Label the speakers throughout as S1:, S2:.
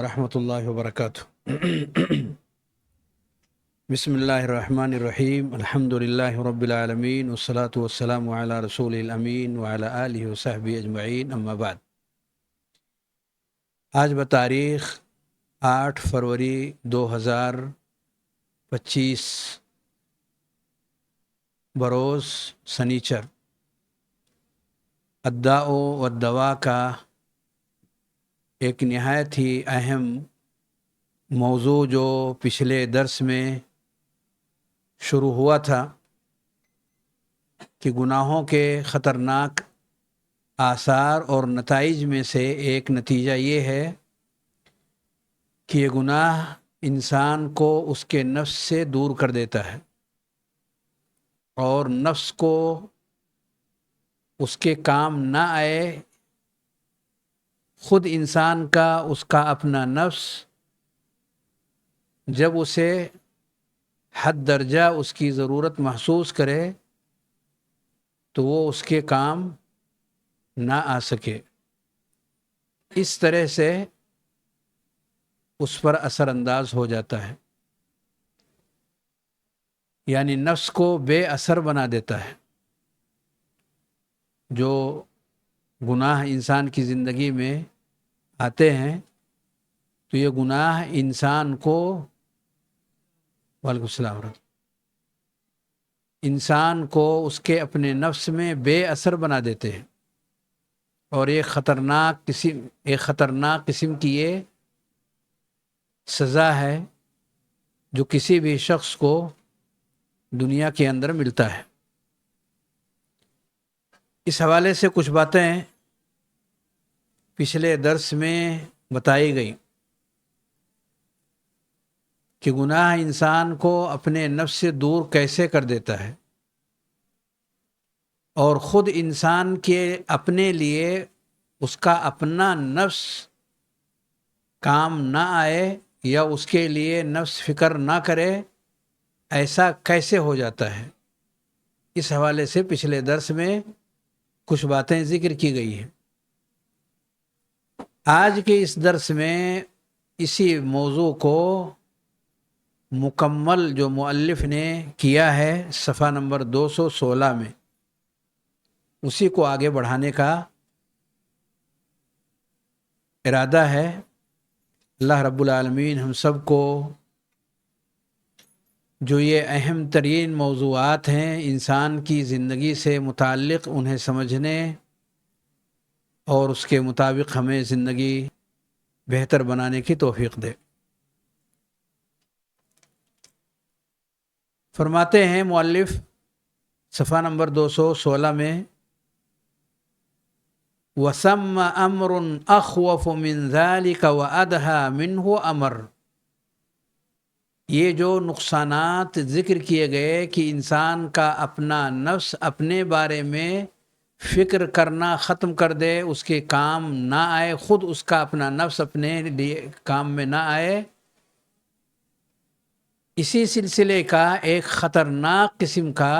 S1: رحمۃ اللہ وبرکاتہ۔ بسم اللہ الرحمن الرحیم، الحمد للہ رب العالمین، والصلاة والسلام علی رسول الامین وعلی آلہ وصحبہ اجمعین، اما بعد۔ آج بتاریخ 8 فروری 2025 بروز سنیچر، الداء والدواء کا ایک نہایت ہی اہم موضوع جو پچھلے درس میں شروع ہوا تھا کہ گناہوں کے خطرناک آثار اور نتائج میں سے ایک نتیجہ یہ ہے کہ یہ گناہ انسان کو اس کے نفس سے دور کر دیتا ہے اور نفس کو اس کے کام نہ آئے، خود انسان کا اس کا اپنا نفس جب اسے حد درجہ اس کی ضرورت محسوس کرے تو وہ اس کے کام نہ آ سکے، اس طرح سے اس پر اثر انداز ہو جاتا ہے، یعنی نفس کو بے اثر بنا دیتا ہے۔ جو گناہ انسان کی زندگی میں آتے ہیں تو یہ گناہ انسان کو وعلیکم السلام ورحمۃ اللہ، انسان کو اس کے اپنے نفس میں بے اثر بنا دیتے ہیں، اور ایک خطرناک قسم کی یہ سزا ہے جو کسی بھی شخص کو دنیا کے اندر ملتا ہے۔ اس حوالے سے کچھ باتیں پچھلے درس میں بتائی گئی کہ گناہ انسان کو اپنے نفس سے دور کیسے کر دیتا ہے، اور خود انسان کے اپنے لیے اس کا اپنا نفس کام نہ آئے یا اس کے لیے نفس فکر نہ کرے، ایسا کیسے ہو جاتا ہے۔ اس حوالے سے پچھلے درس میں کچھ باتیں ذکر کی گئی ہیں۔ آج کے اس درس میں اسی موضوع کو مکمل جو مؤلف نے کیا ہے صفحہ نمبر 216 میں، اسی کو آگے بڑھانے کا ارادہ ہے۔ اللہ رب العالمین ہم سب کو جو یہ اہم ترین موضوعات ہیں انسان کی زندگی سے متعلق، انہیں سمجھنے اور اس کے مطابق ہمیں زندگی بہتر بنانے کی توفیق دے۔ فرماتے ہیں مؤلف صفحہ نمبر 216 میں، وَثَمَّ أَمْرٌ أَخْوَفُ مِنْ ذَلِكَ وَأَدْهَى مِنْهُ أَمْرٌ۔ یہ جو نقصانات ذکر کیے گئے کہ انسان کا اپنا نفس اپنے بارے میں فکر کرنا ختم کر دے، اس کے کام نہ آئے، خود اس کا اپنا نفس اپنے لیے کام میں نہ آئے، اسی سلسلے کا ایک خطرناک قسم کا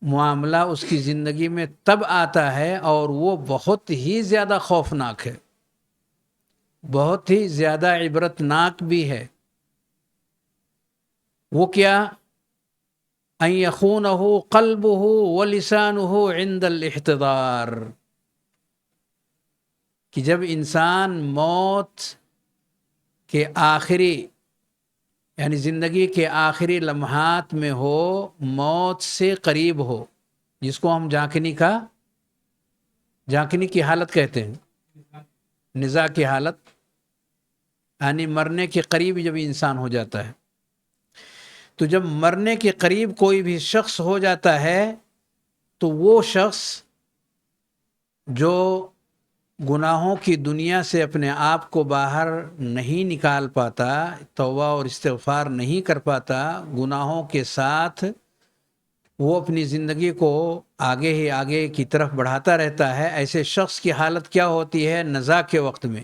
S1: معاملہ اس کی زندگی میں تب آتا ہے، اور وہ بہت ہی زیادہ خوفناک ہے، بہت ہی زیادہ عبرتناک بھی ہے۔ وہ کیا؟ ان یخونہ قلبہ ولسانہ عند الاحتضار، کہ جب انسان موت کے آخری یعنی زندگی کے آخری لمحات میں ہو، موت سے قریب ہو، جس کو ہم جھانکنے کی حالت کہتے ہیں، نزاع کی حالت، یعنی مرنے کے قریب جب انسان ہو جاتا ہے، تو جب مرنے کے قریب کوئی بھی شخص ہو جاتا ہے تو وہ شخص جو گناہوں کی دنیا سے اپنے آپ کو باہر نہیں نکال پاتا، توبہ اور استغفار نہیں کر پاتا، گناہوں کے ساتھ وہ اپنی زندگی کو آگے ہی آگے کی طرف بڑھاتا رہتا ہے، ایسے شخص کی حالت کیا ہوتی ہے نزاع کے وقت میں؟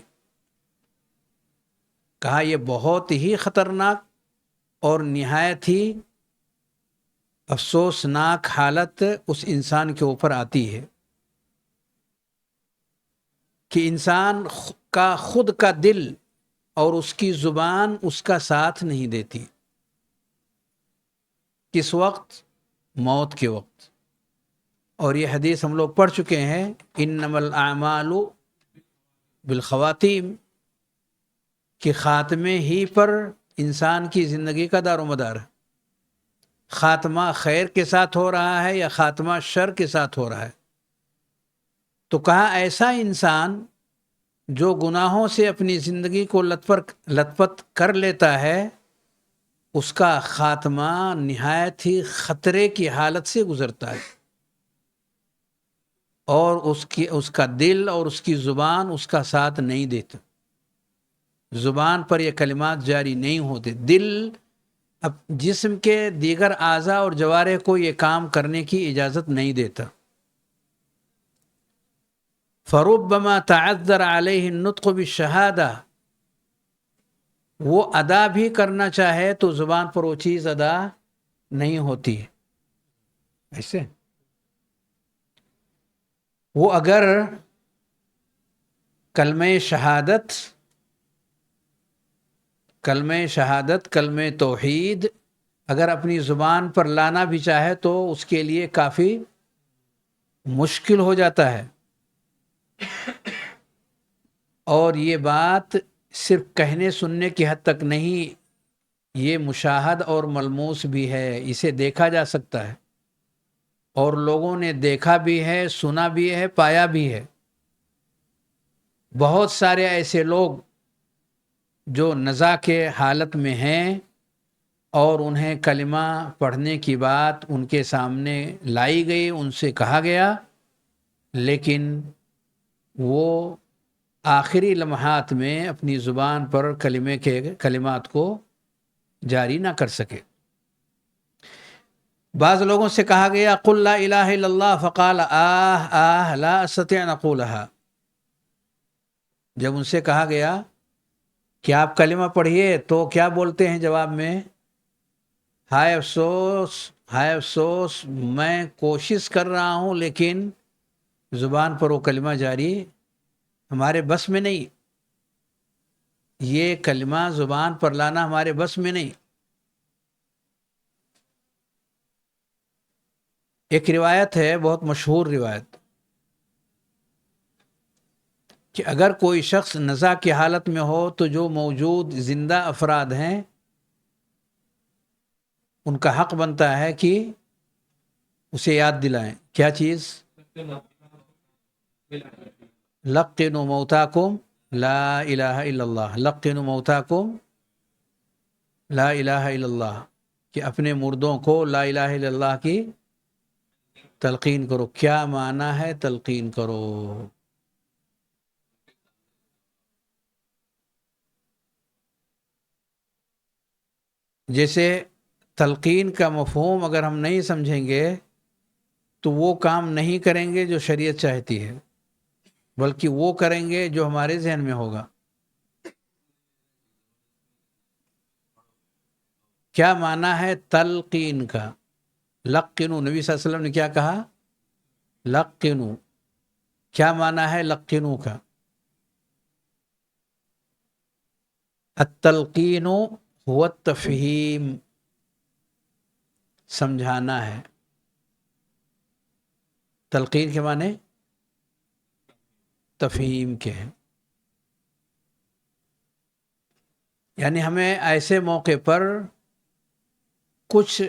S1: کہا یہ بہت ہی خطرناک اور نہایت ہی افسوسناک حالت اس انسان کے اوپر آتی ہے کہ انسان کا خود کا دل اور اس کی زبان اس کا ساتھ نہیں دیتی. کس وقت؟ موت کے وقت. اور یہ حدیث ہم لوگ پڑھ چکے ہیں، انما الاعمال بالخواتیم، کہ خاتمے ہی پر انسان کی زندگی کا دار و مدار ہے. خاتمہ خیر کے ساتھ ہو رہا ہے یا خاتمہ شر کے ساتھ ہو رہا ہے. تو کہا ایسا انسان جو گناہوں سے اپنی زندگی کو لت پت کر لیتا ہے، اس کا خاتمہ نہایت ہی خطرے کی حالت سے گزرتا ہے، اور اس کا دل اور اس کی زبان اس کا ساتھ نہیں دیتا. زبان پر یہ کلمات جاری نہیں ہوتے. دل اب جسم کے دیگر اعضاء اور جوارح کو یہ کام کرنے کی اجازت نہیں دیتا. فربما تعذر علیہ النطق بالشہادہ، وہ ادا بھی کرنا چاہے تو زبان پر وہ چیز ادا نہیں ہوتی. ایسے وہ اگر کلمہ شہادت کلمہ توحید اگر اپنی زبان پر لانا بھی چاہے تو اس کے لیے کافی مشکل ہو جاتا ہے. اور یہ بات صرف کہنے سننے کی حد تک نہیں، یہ مشاہد اور ملموس بھی ہے. اسے دیکھا جا سکتا ہے، اور لوگوں نے دیکھا بھی ہے، سنا بھی ہے، پایا بھی ہے. بہت سارے ایسے لوگ جو نزا کے حالت میں ہیں اور انہیں کلمہ پڑھنے کی بات ان کے سامنے لائی گئی، ان سے کہا گیا، لیکن وہ آخری لمحات میں اپنی زبان پر کلمات کو جاری نہ کر سکے. بعض لوگوں سے کہا گیا قل لا الہ الا اللہ فقال لا استطيع ان اقولها. جب ان سے کہا گیا کہ آپ کلمہ پڑھیے تو کیا بولتے ہیں جواب میں؟ ہائے افسوس، میں کوشش کر رہا ہوں لیکن زبان پر وہ کلمہ جاری ہمارے بس میں نہیں. یہ کلمہ زبان پر لانا ہمارے بس میں نہیں. ایک روایت ہے، بہت مشہور روایت، کہ اگر کوئی شخص نزا کی حالت میں ہو تو جو موجود زندہ افراد ہیں ان کا حق بنتا ہے کہ اسے یاد دلائیں. کیا چیز؟ لقنوا موتاکم لا الہ الا اللہ. لقنوا موتاکم لا الہ الا اللہ، کہ اپنے مردوں کو لا الہ الا اللہ کی تلقین کرو. کیا معنی ہے تلقین کرو؟ جیسے تلقین کا مفہوم اگر ہم نہیں سمجھیں گے تو وہ کام نہیں کریں گے جو شریعت چاہتی ہے، بلکہ وہ کریں گے جو ہمارے ذہن میں ہوگا. کیا معنی ہے تلقین کا؟ لقنو، نبی صلی اللہ علیہ وسلم نے کیا کہا؟ لقنو. کیا معنی ہے لقنو کا؟ التلقین هو التفہیم، سمجھانا ہے. تلقین کے معنی تفہیم کے ہیں. یعنی ہمیں ایسے موقع پر کچھ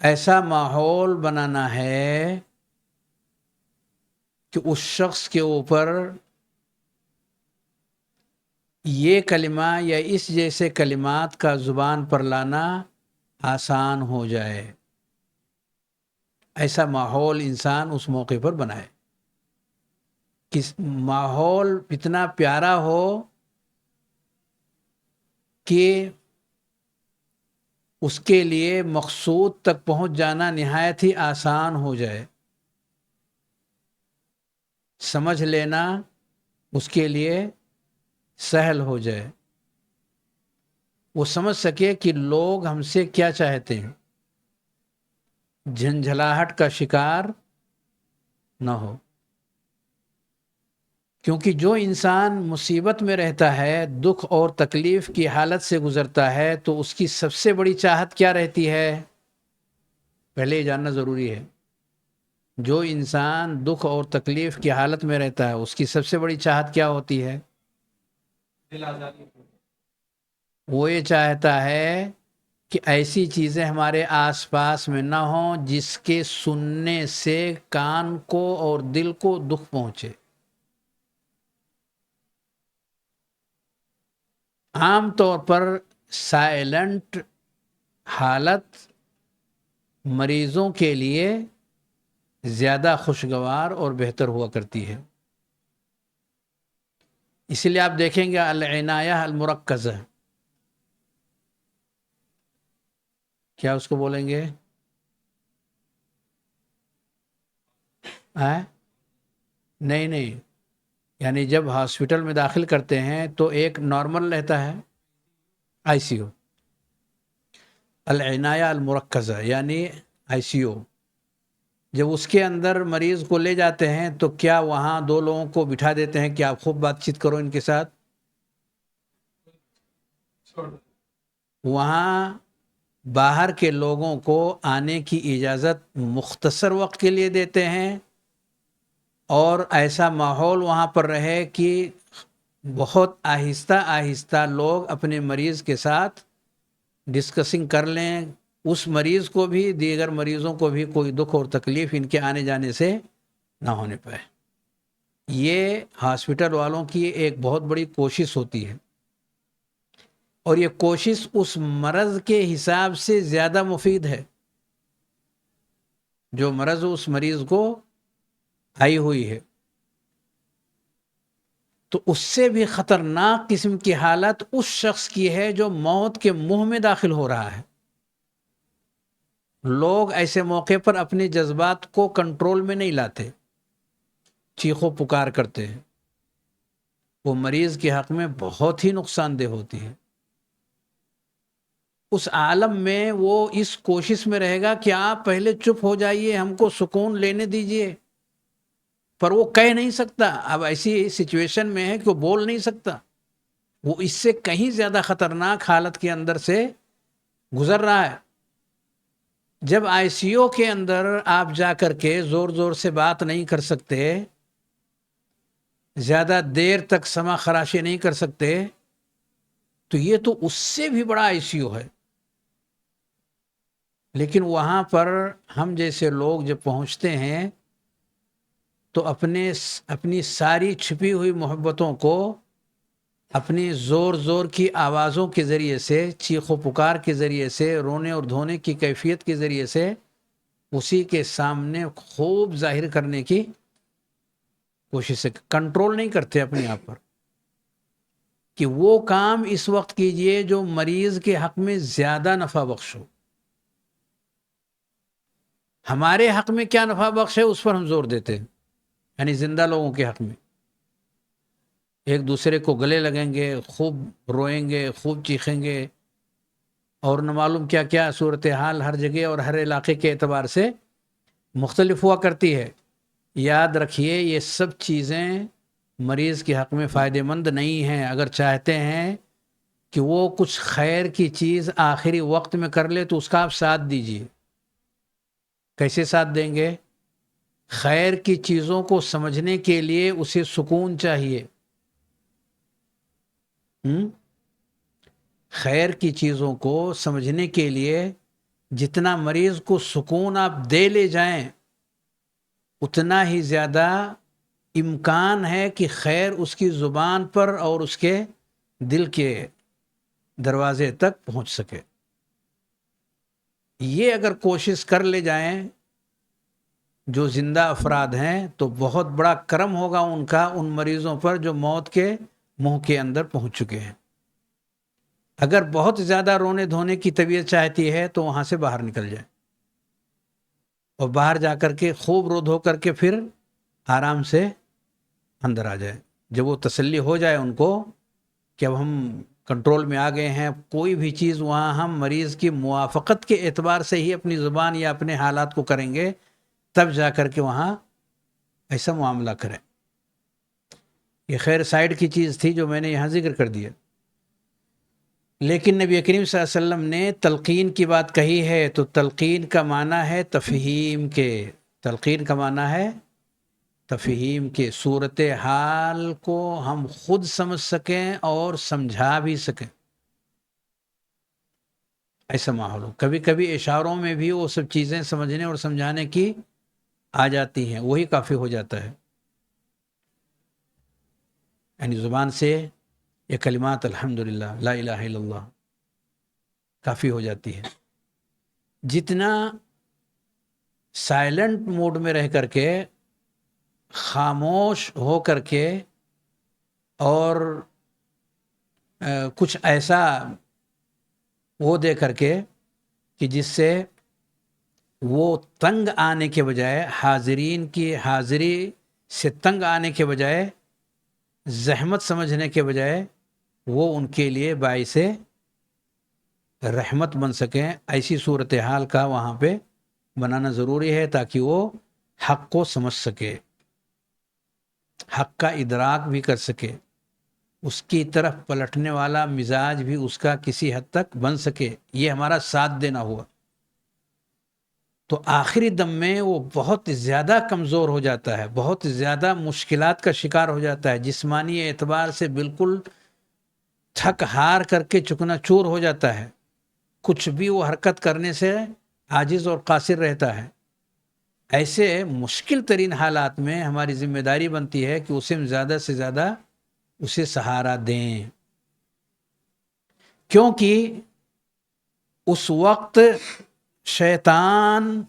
S1: ایسا ماحول بنانا ہے کہ اس شخص کے اوپر یہ کلمہ یا اس جیسے کلمات کا زبان پر لانا آسان ہو جائے. ایسا ماحول انسان اس موقع پر بنائے کہ ماحول اتنا پیارا ہو کہ اس کے لیے مقصود تک پہنچ جانا نہایت ہی آسان ہو جائے. سمجھ لینا اس کے لیے سہل ہو جائے. وہ سمجھ سکے کہ لوگ ہم سے کیا چاہتے ہیں، جھنجھلاہٹ کا شکار نہ ہو. کیونکہ جو انسان مصیبت میں رہتا ہے، دکھ اور تکلیف کی حالت سے گزرتا ہے، تو اس کی سب سے بڑی چاہت کیا رہتی ہے؟ پہلے یہ جاننا ضروری ہے. جو انسان دکھ اور تکلیف کی حالت میں رہتا ہے، اس کی سب سے بڑی چاہت کیا ہوتی ہے؟ وہ یہ چاہتا ہے کہ ایسی چیزیں ہمارے آس پاس میں نہ ہوں جس کے سننے سے کان کو اور دل کو دکھ پہنچے. عام طور پر سائلنٹ حالت مریضوں کے لیے زیادہ خوشگوار اور بہتر ہوا کرتی ہے. اس لیے آپ دیکھیں گے العنایہ المرکزہ، کیا اس کو بولیں گے؟ نہیں، یعنی جب ہاسپٹل میں داخل کرتے ہیں تو ایک نارمل رہتا ہے آئی سی یو، العنایہ المرکزہ یعنی آئی سی یو. جب اس کے اندر مریض کو لے جاتے ہیں تو کیا وہاں دو لوگوں کو بٹھا دیتے ہیں کہ آپ خوب بات چیت کرو ان کے ساتھ؟ وہاں باہر کے لوگوں کو آنے کی اجازت مختصر وقت کے لیے دیتے ہیں، اور ایسا ماحول وہاں پر رہے کہ بہت آہستہ آہستہ لوگ اپنے مریض کے ساتھ ڈسکسنگ کر لیں، اس مریض کو بھی دیگر مریضوں کو بھی کوئی دکھ اور تکلیف ان کے آنے جانے سے نہ ہونے پائے. یہ ہاسپٹل والوں کی ایک بہت بڑی کوشش ہوتی ہے، اور یہ کوشش اس مرض کے حساب سے زیادہ مفید ہے. جو مرض اس مریض کو آئی ہوئی ہے، تو اس سے بھی خطرناک قسم کی حالت اس شخص کی ہے جو موت کے منہ میں داخل ہو رہا ہے. لوگ ایسے موقع پر اپنے جذبات کو کنٹرول میں نہیں لاتے، چیخو پکار کرتے ہیں. وہ مریض کے حق میں بہت ہی نقصان دہ ہوتی ہے. اس عالم میں وہ اس کوشش میں رہے گا کہ آپ پہلے چپ ہو جائیے، ہم کو سکون لینے دیجئے، پر وہ کہہ نہیں سکتا. اب ایسی سچویشن میں ہے کہ وہ بول نہیں سکتا. وہ اس سے کہیں زیادہ خطرناک حالت کے اندر سے گزر رہا ہے. جب آئی سی یو کے اندر آپ جا کر کے زور زور سے بات نہیں کر سکتے، زیادہ دیر تک سما خراشی نہیں کر سکتے، تو یہ تو اس سے بھی بڑا آئی سی یو ہے. لیکن وہاں پر ہم جیسے لوگ جب پہنچتے ہیں تو اپنی ساری چھپی ہوئی محبتوں کو اپنی زور زور کی آوازوں کے ذریعے سے، چیخ و پکار کے ذریعے سے، رونے اور دھونے کی کیفیت کے ذریعے سے اسی کے سامنے خوب ظاہر کرنے کی کوشش سے کنٹرول نہیں کرتے اپنے آپ پر کہ وہ کام اس وقت کیجئے جو مریض کے حق میں زیادہ نفع بخش ہو. ہمارے حق میں کیا نفع بخش ہے اس پر ہم زور دیتے ہیں، یعنی زندہ لوگوں کے حق میں ایک دوسرے کو گلے لگیں گے، خوب روئیں گے، خوب چیخیں گے، اور نہ معلوم کیا کیا صورتحال ہر جگہ اور ہر علاقے کے اعتبار سے مختلف ہوا کرتی ہے. یاد رکھیے یہ سب چیزیں مریض کے حق میں فائدہ مند نہیں ہیں. اگر چاہتے ہیں کہ وہ کچھ خیر کی چیز آخری وقت میں کر لے تو اس کا آپ ساتھ دیجیے. کیسے ساتھ دیں گے؟ خیر کی چیزوں کو سمجھنے کے لیے اسے سکون چاہیے. خیر کی چیزوں کو سمجھنے کے لیے جتنا مریض کو سکون آپ دے لے جائیں، اتنا ہی زیادہ امکان ہے کہ خیر اس کی زبان پر اور اس کے دل کے دروازے تک پہنچ سکے. یہ اگر کوشش کر لے جائیں جو زندہ افراد ہیں تو بہت بڑا کرم ہوگا ان کا ان مریضوں پر جو موت کے منہ کے اندر پہنچ چکے ہیں. اگر بہت زیادہ رونے دھونے کی طبیعت چاہتی ہے تو وہاں سے باہر نکل جائے اور باہر جا کر کے خوب رو دھو کر کے پھر آرام سے اندر آ جائے. جب وہ تسلی ہو جائے ان کو کہ اب ہم کنٹرول میں آ گئے ہیں، کوئی بھی چیز وہاں ہم مریض کی موافقت کے اعتبار سے ہی اپنی زبان یا اپنے حالات کو کریں گے، تب جا کر کے وہاں ایسا معاملہ کریں. یہ خیر سائڈ کی چیز تھی جو میں نے یہاں ذکر کر دیا، لیکن نبی کریم صلی اللہ علیہ وسلم نے تلقین کی بات کہی ہے تو تلقین کا معنی ہے تفہیم کے، تلقین کا معنی ہے تفہیم کے، صورت حال کو ہم خود سمجھ سکیں اور سمجھا بھی سکیں، ایسا ماحول ہو۔ کبھی کبھی اشاروں میں بھی وہ سب چیزیں سمجھنے اور سمجھانے کی آ جاتی ہیں، وہی کافی ہو جاتا ہے، یعنی زبان سے یہ کلمات الحمدللہ لا الہ الا اللہ کافی ہو جاتی ہے۔ جتنا سائلنٹ موڈ میں رہ کر کے، خاموش ہو کر کے، اور کچھ ایسا وہ دے کر کے کہ جس سے وہ تنگ آنے کے بجائے، حاضرین کی حاضری سے تنگ آنے کے بجائے، زحمت سمجھنے کے بجائے وہ ان کے لیے باعث رحمت بن سکیں، ایسی صورتحال کا وہاں پہ بنانا ضروری ہے تاکہ وہ حق کو سمجھ سکے، حق کا ادراک بھی کر سکے، اس کی طرف پلٹنے والا مزاج بھی اس کا کسی حد تک بن سکے، یہ ہمارا ساتھ دینا ہوا۔ تو آخری دم میں وہ بہت زیادہ کمزور ہو جاتا ہے، بہت زیادہ مشکلات کا شکار ہو جاتا ہے، جسمانی اعتبار سے بالکل تھک ہار کر کے چکنا چور ہو جاتا ہے، کچھ بھی وہ حرکت کرنے سے عاجز اور قاصر رہتا ہے۔ ایسے مشکل ترین حالات میں ہماری ذمہ داری بنتی ہے کہ اسے زیادہ سے زیادہ اسے سہارا دیں، کیونکہ اس وقت شیطان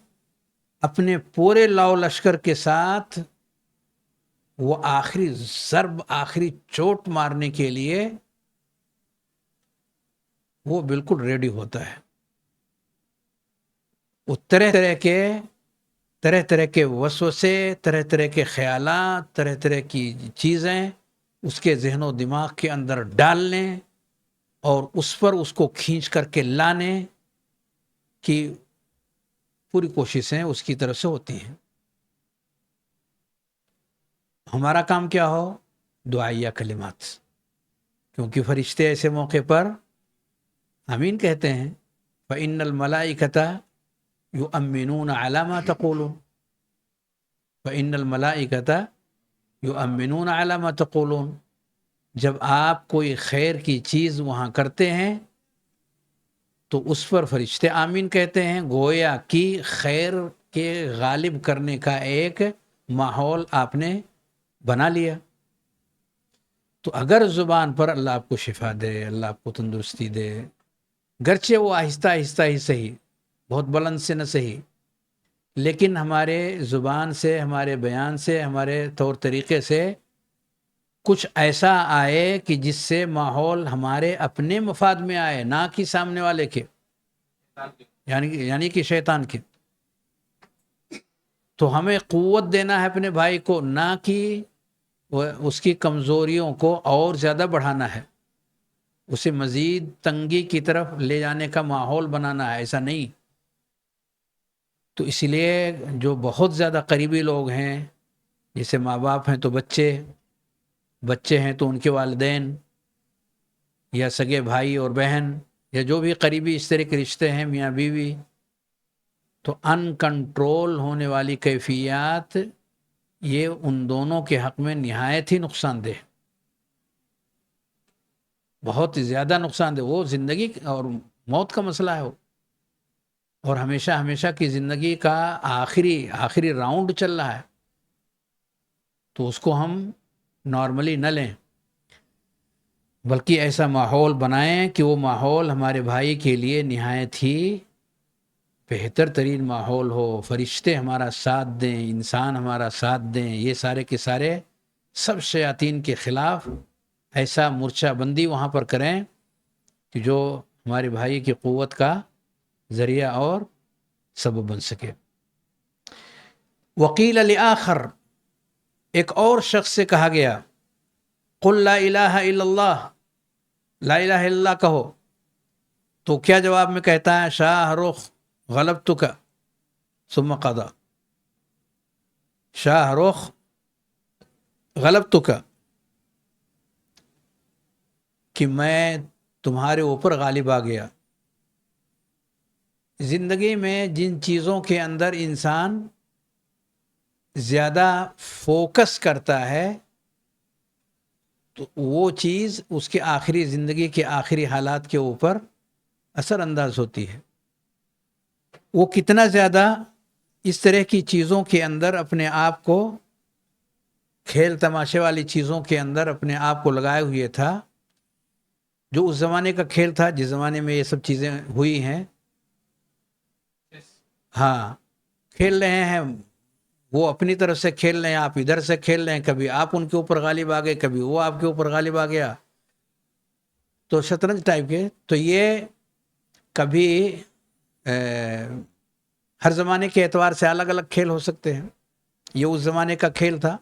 S1: اپنے پورے لاؤ لشکر کے ساتھ وہ آخری ضرب، آخری چوٹ مارنے کے لیے وہ بالکل ریڈی ہوتا ہے۔ وہ طرح طرح کے وسوسے، طرح طرح کے خیالات، طرح طرح کی چیزیں اس کے ذہن و دماغ کے اندر ڈالنے اور اس پر اس کو کھینچ کر کے لانے کی پوری کوششیں اس کی طرف سے ہوتی ہیں۔ ہمارا کام کیا ہو؟ دعائیہ کلمات، کیونکہ فرشتے ایسے موقع پر آمین کہتے ہیں، فَإِنَّ الْمَلَائِكَةَ يُؤَمِّنُونَ عَلَى مَا تَقُولُونَ، فَإِنَّ الْمَلَائِكَةَ يُؤَمِّنُونَ عَلَى مَا تَقُولُونَ، جب آپ کوئی خیر کی چیز وہاں کرتے ہیں تو اس پر فرشتے آمین کہتے ہیں، گویا کہ خیر کے غالب کرنے کا ایک ماحول آپ نے بنا لیا۔ تو اگر زبان پر اللہ آپ کو شفا دے، اللہ آپ کو تندرستی دے، گرچہ وہ آہستہ آہستہ ہی صحیح، بہت بلند سے نہ صحیح، لیکن ہمارے زبان سے، ہمارے بیان سے، ہمارے طور طریقے سے کچھ ایسا آئے کہ جس سے ماحول ہمارے اپنے مفاد میں آئے، نہ کہ سامنے والے کے، یعنی کہ شیطان کے۔ تو ہمیں قوت دینا ہے اپنے بھائی کو، نہ کہ اس کی کمزوریوں کو اور زیادہ بڑھانا ہے، اسے مزید تنگی کی طرف لے جانے کا ماحول بنانا ہے، ایسا نہیں۔ تو اس لیے جو بہت زیادہ قریبی لوگ ہیں، جیسے ماں باپ ہیں تو بچے ہیں تو ان کے والدین، یا سگے بھائی اور بہن، یا جو بھی قریبی اس طرح کے رشتے ہیں، میاں بیوی، تو ان کنٹرول ہونے والی کیفیات یہ ان دونوں کے حق میں نہایت ہی نقصان دہ، بہت زیادہ نقصان دہ، وہ زندگی اور موت کا مسئلہ ہے وہ، اور ہمیشہ ہمیشہ کی زندگی کا آخری راؤنڈ چل رہا ہے، تو اس کو ہم نارملی نہ لیں، بلکہ ایسا ماحول بنائیں کہ وہ ماحول ہمارے بھائی کے لیے نہایت ہی بہتر ترین ماحول ہو، فرشتے ہمارا ساتھ دیں، انسان ہمارا ساتھ دیں، یہ سارے کے سارے سب شیاطین کے خلاف ایسا مورچہ بندی وہاں پر کریں کہ جو ہمارے بھائی کی قوت کا ذریعہ اور سبب بن سکے۔ وقیل لآخر، ایک اور شخص سے کہا گیا، قل لا الہ الا اللہ، لا الہ الا اللہ کہو، تو کیا جواب میں کہتا ہے؟ شاہ رخ غلبتک ثم قضا، شاہ رخ غلبتک، کہ میں تمہارے اوپر غالب آ گیا۔ زندگی میں جن چیزوں کے اندر انسان زیادہ فوکس کرتا ہے تو وہ چیز اس کے آخری زندگی کے آخری حالات کے اوپر اثر انداز ہوتی ہے۔ وہ کتنا زیادہ اس طرح کی چیزوں کے اندر اپنے آپ کو، کھیل تماشے والی چیزوں کے اندر اپنے آپ کو لگائے ہوئے تھا، جو اس زمانے کا کھیل تھا جس زمانے میں یہ سب چیزیں ہوئی ہیں۔ ہاں، کھیل رہے ہیں، وہ اپنی طرف سے کھیل رہے ہیں، آپ ادھر سے کھیل رہے ہیں، کبھی آپ ان کے اوپر غالب آ گئے، کبھی وہ آپ کے اوپر غالب آ گیا، تو شطرنج ٹائپ کے۔ تو یہ کبھی ہر زمانے کے اعتبار سے الگ الگ کھیل ہو سکتے ہیں، یہ اس زمانے کا کھیل تھا۔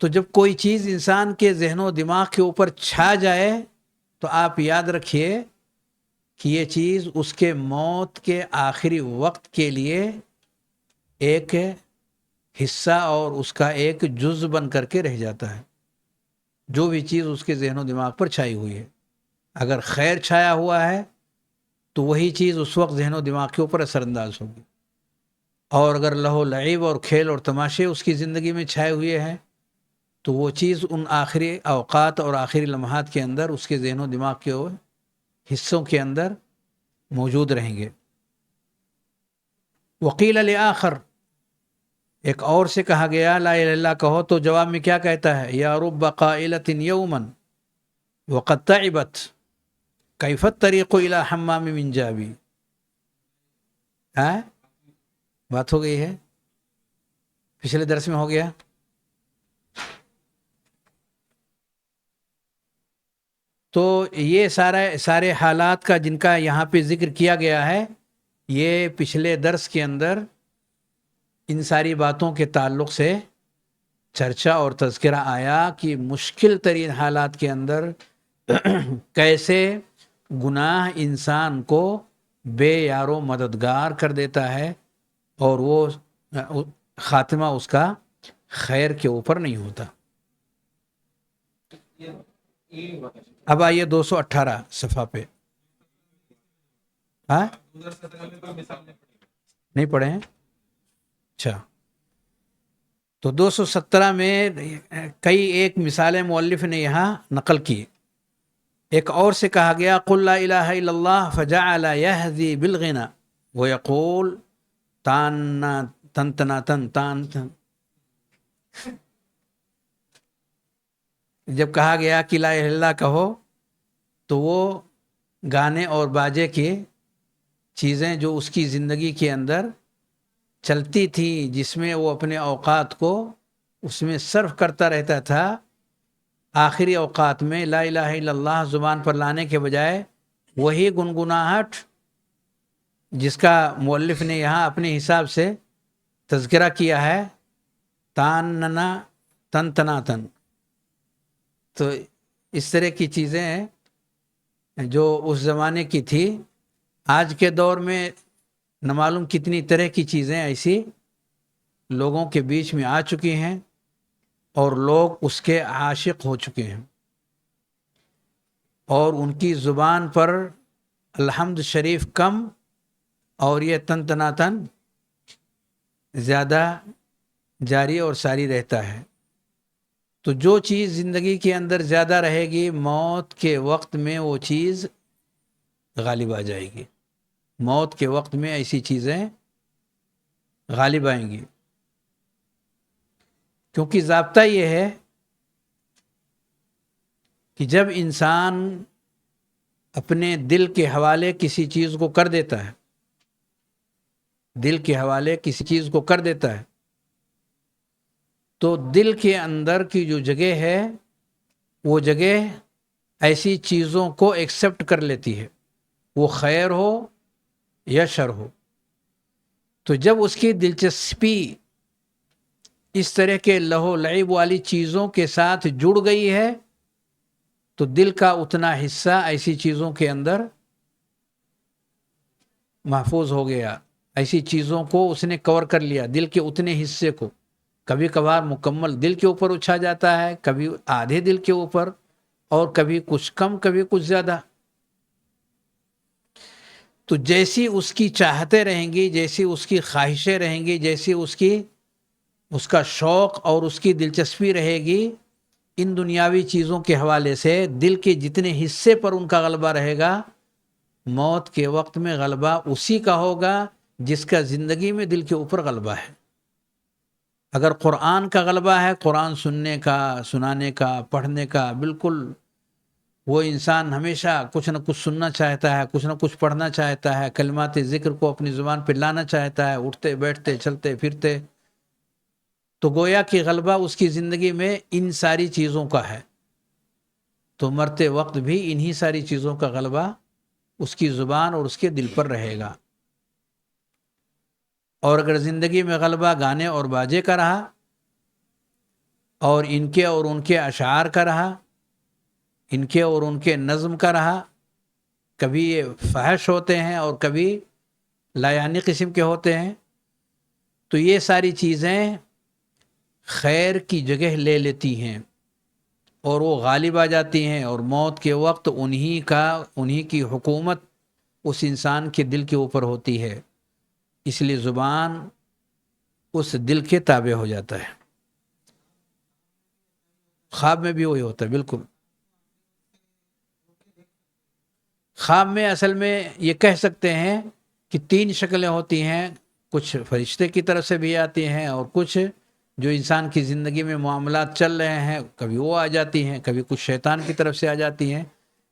S1: تو جب کوئی چیز انسان کے ذہن و دماغ کے اوپر چھا جائے تو آپ یاد رکھیے کہ یہ چیز اس کے موت کے آخری وقت کے لیے ایک حصہ اور اس کا ایک جز بن کر کے رہ جاتا ہے۔ جو بھی چیز اس کے ذہن و دماغ پر چھائی ہوئی ہے، اگر خیر چھایا ہوا ہے تو وہی چیز اس وقت ذہن و دماغ کے اوپر اثر انداز ہوگی، اور اگر لہو لعب اور کھیل اور تماشے اس کی زندگی میں چھائے ہوئے ہیں تو وہ چیز ان آخری اوقات اور آخری لمحات کے اندر اس کے ذہن و دماغ کے حصوں کے اندر موجود رہیں گے۔ وقیل لآخر، ایک اور سے کہا گیا لا الہ الا اللہ کہو، تو جواب میں کیا کہتا ہے؟ یا رب قائلۃ یوما وقد تعبت کیف الطریق الی حمام من جابی۔ بات ہو گئی ہے، پچھلے درس میں ہو گیا۔ تو یہ سارے حالات کا جن کا یہاں پہ ذکر کیا گیا ہے، یہ پچھلے درس کے اندر ان ساری باتوں کے تعلق سے چرچا اور تذکرہ آیا کہ مشکل ترین حالات کے اندر کیسے گناہ انسان کو بے یار و مددگار کر دیتا ہے اور وہ خاتمہ اس کا خیر کے اوپر نہیں ہوتا۔ اب آئیے 218 صفحہ پہ۔ نہیں پڑھے ہیں؟ اچھا، تو 217 میں کئی ایک مثالیں مؤلف نے یہاں نقل کی۔ ایک اور سے کہا گیا قل لا الہ الا اللہ فجعل یہدی بالغنا ویقول تان تن تنا تن تان تن۔ جب کہا گیا کہ لا الہ الا اللہ کہو تو وہ گانے اور باجے کی چیزیں جو اس کی زندگی کے اندر چلتی تھی، جس میں وہ اپنے اوقات کو اس میں صرف کرتا رہتا تھا، آخری اوقات میں لا الہ الا اللہ زبان پر لانے کے بجائے وہی گنگناہٹ جس کا مؤلف نے یہاں اپنے حساب سے تذکرہ کیا ہے، تاننا تن تنا تن، تو اس طرح کی چیزیں جو اس زمانے کی تھی، آج کے دور میں نہ معلوم کتنی طرح کی چیزیں ایسی لوگوں کے بیچ میں آ چکی ہیں اور لوگ اس کے عاشق ہو چکے ہیں، اور ان کی زبان پر الحمد شریف کم اور یہ تن تناتن زیادہ جاری اور ساری رہتا ہے۔ تو جو چیز زندگی کے اندر زیادہ رہے گی، موت کے وقت میں وہ چیز غالب آ جائے گی، موت کے وقت میں ایسی چیزیں غالب آئیں گی، کیونکہ ضابطہ یہ ہے کہ جب انسان اپنے دل کے حوالے کسی چیز کو کر دیتا ہے، دل کے حوالے کسی چیز کو کر دیتا ہے، تو دل کے اندر کی جو جگہ ہے وہ جگہ ایسی چیزوں کو ایکسیپٹ کر لیتی ہے، وہ خیر ہو یا شر ہو۔ تو جب اس کی دلچسپی اس طرح کے لہو لعب والی چیزوں کے ساتھ جڑ گئی ہے تو دل کا اتنا حصہ ایسی چیزوں کے اندر محفوظ ہو گیا، ایسی چیزوں کو اس نے کور کر لیا، دل کے اتنے حصے کو۔ کبھی کبھار مکمل دل کے اوپر اچھا جاتا ہے، کبھی آدھے دل کے اوپر، اور کبھی کچھ کم کبھی کچھ زیادہ. تو جیسی اس کی چاہتے رہیں گی، جیسی اس کی خواہشیں رہیں گی، جیسی اس کا شوق اور اس کی دلچسپی رہے گی، ان دنیاوی چیزوں کے حوالے سے دل کے جتنے حصے پر ان کا غلبہ رہے گا، موت کے وقت میں غلبہ اسی کا ہوگا جس کا زندگی میں دل کے اوپر غلبہ ہے. اگر قرآن کا غلبہ ہے، قرآن سننے کا، سنانے کا، پڑھنے کا، بالکل وہ انسان ہمیشہ کچھ نہ کچھ سننا چاہتا ہے، کچھ نہ کچھ پڑھنا چاہتا ہے، کلمات ذکر کو اپنی زبان پہ لانا چاہتا ہے، اٹھتے بیٹھتے چلتے پھرتے، تو گویا کہ غلبہ اس کی زندگی میں ان ساری چیزوں کا ہے. تو مرتے وقت بھی انہی ساری چیزوں کا غلبہ اس کی زبان اور اس کے دل پر رہے گا. اور اگر زندگی میں غلبہ گانے اور باجے کا رہا، اور ان کے اور ان کے اشعار کا رہا، ان کے اور ان کے نظم کا رہا، کبھی یہ فحش ہوتے ہیں اور کبھی لایعنی قسم کے ہوتے ہیں، تو یہ ساری چیزیں خیر کی جگہ لے لیتی ہیں اور وہ غالب آ جاتی ہیں، اور موت کے وقت انہی کی حکومت اس انسان کے دل کے اوپر ہوتی ہے. اس لیے زبان اس دل کے تابع ہو جاتا ہے. خواب میں بھی وہی ہوتا ہے. بالکل خواب میں اصل میں یہ کہہ سکتے ہیں کہ 3 شکلیں ہوتی ہیں. کچھ فرشتے کی طرف سے بھی آتی ہیں، اور کچھ جو انسان کی زندگی میں معاملات چل رہے ہیں کبھی وہ آ جاتی ہیں، کبھی کچھ شیطان کی طرف سے آ جاتی ہیں.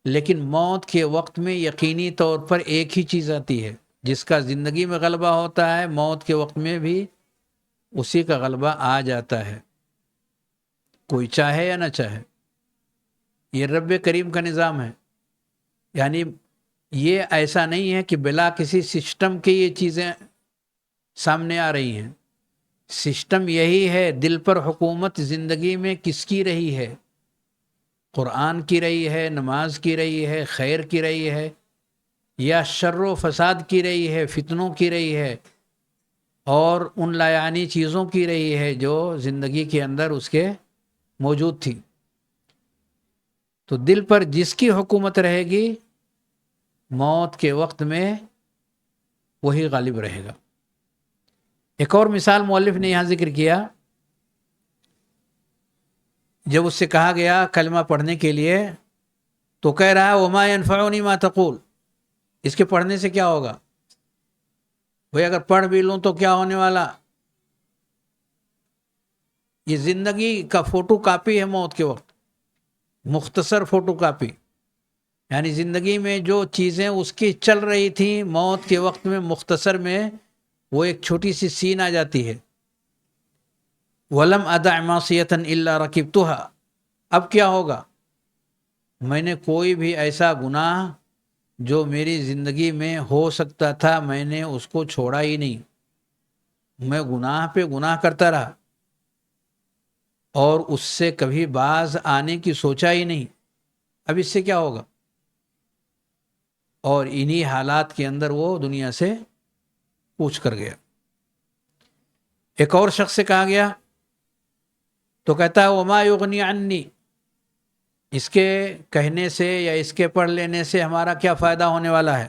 S1: لیکن موت کے وقت میں یقینی طور پر ایک ہی چیز آتی ہے. جس کا زندگی میں غلبہ ہوتا ہے، موت کے وقت میں بھی اسی کا غلبہ آ جاتا ہے، کوئی چاہے یا نہ چاہے. یہ رب کریم کا نظام ہے. یعنی یہ ایسا نہیں ہے کہ بلا کسی سسٹم کے یہ چیزیں سامنے آ رہی ہیں. سسٹم یہی ہے. دل پر حکومت زندگی میں کس کی رہی ہے؟ قرآن کی رہی ہے، نماز کی رہی ہے، خیر کی رہی ہے، یا شر و فساد کی رہی ہے، فتنوں کی رہی ہے، اور ان لایعنی چیزوں کی رہی ہے جو زندگی کے اندر اس کے موجود تھی. تو دل پر جس کی حکومت رہے گی، موت کے وقت میں وہی غالب رہے گا. ایک اور مثال مؤلف نے یہاں ذکر کیا. جب اس سے کہا گیا کلمہ پڑھنے کے لیے تو کہہ رہا ہے وما ينفعنی ما تقول. اس کے پڑھنے سے کیا ہوگا؟ بھئی اگر پڑھ بھی لوں تو کیا ہونے والا؟ یہ زندگی کا فوٹو کاپی ہے موت کے وقت، مختصر فوٹو کاپی. یعنی زندگی میں جو چیزیں اس کی چل رہی تھیں، موت کے وقت میں مختصر میں وہ ایک چھوٹی سی سین آ جاتی ہے. وَلَمْ أَدَعْ مَعْصِيَةً إِلَّا رَكِبْتُهَا. اب کیا ہوگا؟ میں نے کوئی بھی ایسا گناہ جو میری زندگی میں ہو سکتا تھا، میں نے اس کو چھوڑا ہی نہیں. میں گناہ پہ گناہ کرتا رہا اور اس سے کبھی باز آنے کی سوچا ہی نہیں. اب اس سے کیا ہوگا؟ اور انہی حالات کے اندر وہ دنیا سے کوچ کر گیا. ایک اور شخص سے کہا گیا تو کہتا ہے وما یغنی عنی. اس کے کہنے سے یا اس کے پڑھ لینے سے ہمارا کیا فائدہ ہونے والا ہے؟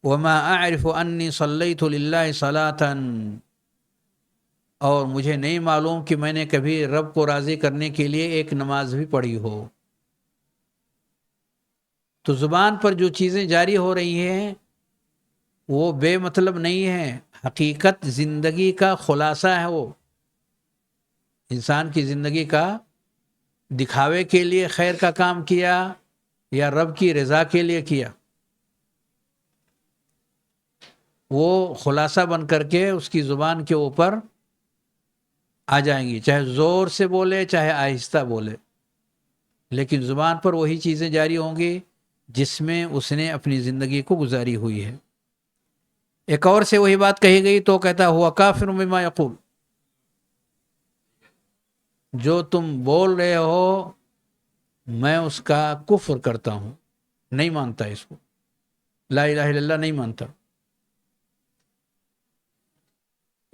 S1: وما اعرف انی صلیت للہ صلاۃ. اور مجھے نہیں معلوم کہ میں نے کبھی رب کو راضی کرنے کے لیے ایک نماز بھی پڑھی ہو. تو زبان پر جو چیزیں جاری ہو رہی ہیں وہ بے مطلب نہیں ہے. حقیقت زندگی کا خلاصہ ہے. وہ انسان کی زندگی کا دکھاوے کے لیے خیر کا کام کیا یا رب کی رضا کے لیے کیا، وہ خلاصہ بن کر کے اس کی زبان کے اوپر آ جائیں گی، چاہے زور سے بولے چاہے آہستہ بولے، لیکن زبان پر وہی چیزیں جاری ہوں گی جس میں اس نے اپنی زندگی کو گزاری ہوئی ہے. ایک اور سے وہی بات کہی گئی تو کہتا ہوا کافر بما یقول. جو تم بول رہے ہو میں اس کا کفر کرتا ہوں، نہیں مانتا اس کو، لا الہ الا اللہ نہیں مانتا.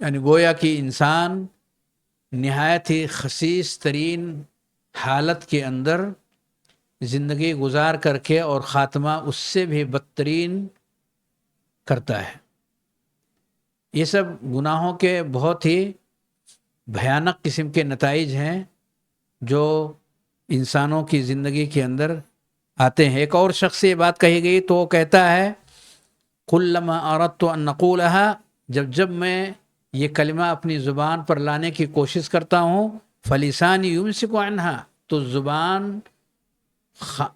S1: یعنی گویا کہ انسان نہایت ہی خسیس ترین حالت کے اندر زندگی گزار کر کے اور خاتمہ اس سے بھی بدترین کرتا ہے۔ یہ سب گناہوں کے بہت ہی بھیانک قسم کے نتائج ہیں جو انسانوں کی زندگی کے اندر آتے ہیں۔ ایک اور شخص سے یہ بات کہی گئی تو وہ کہتا ہے کلما اردت ان نقولها، جب میں یہ کلمہ اپنی زبان پر لانے کی کوشش کرتا ہوں، فلسانی یمسک عنہا، تو زبان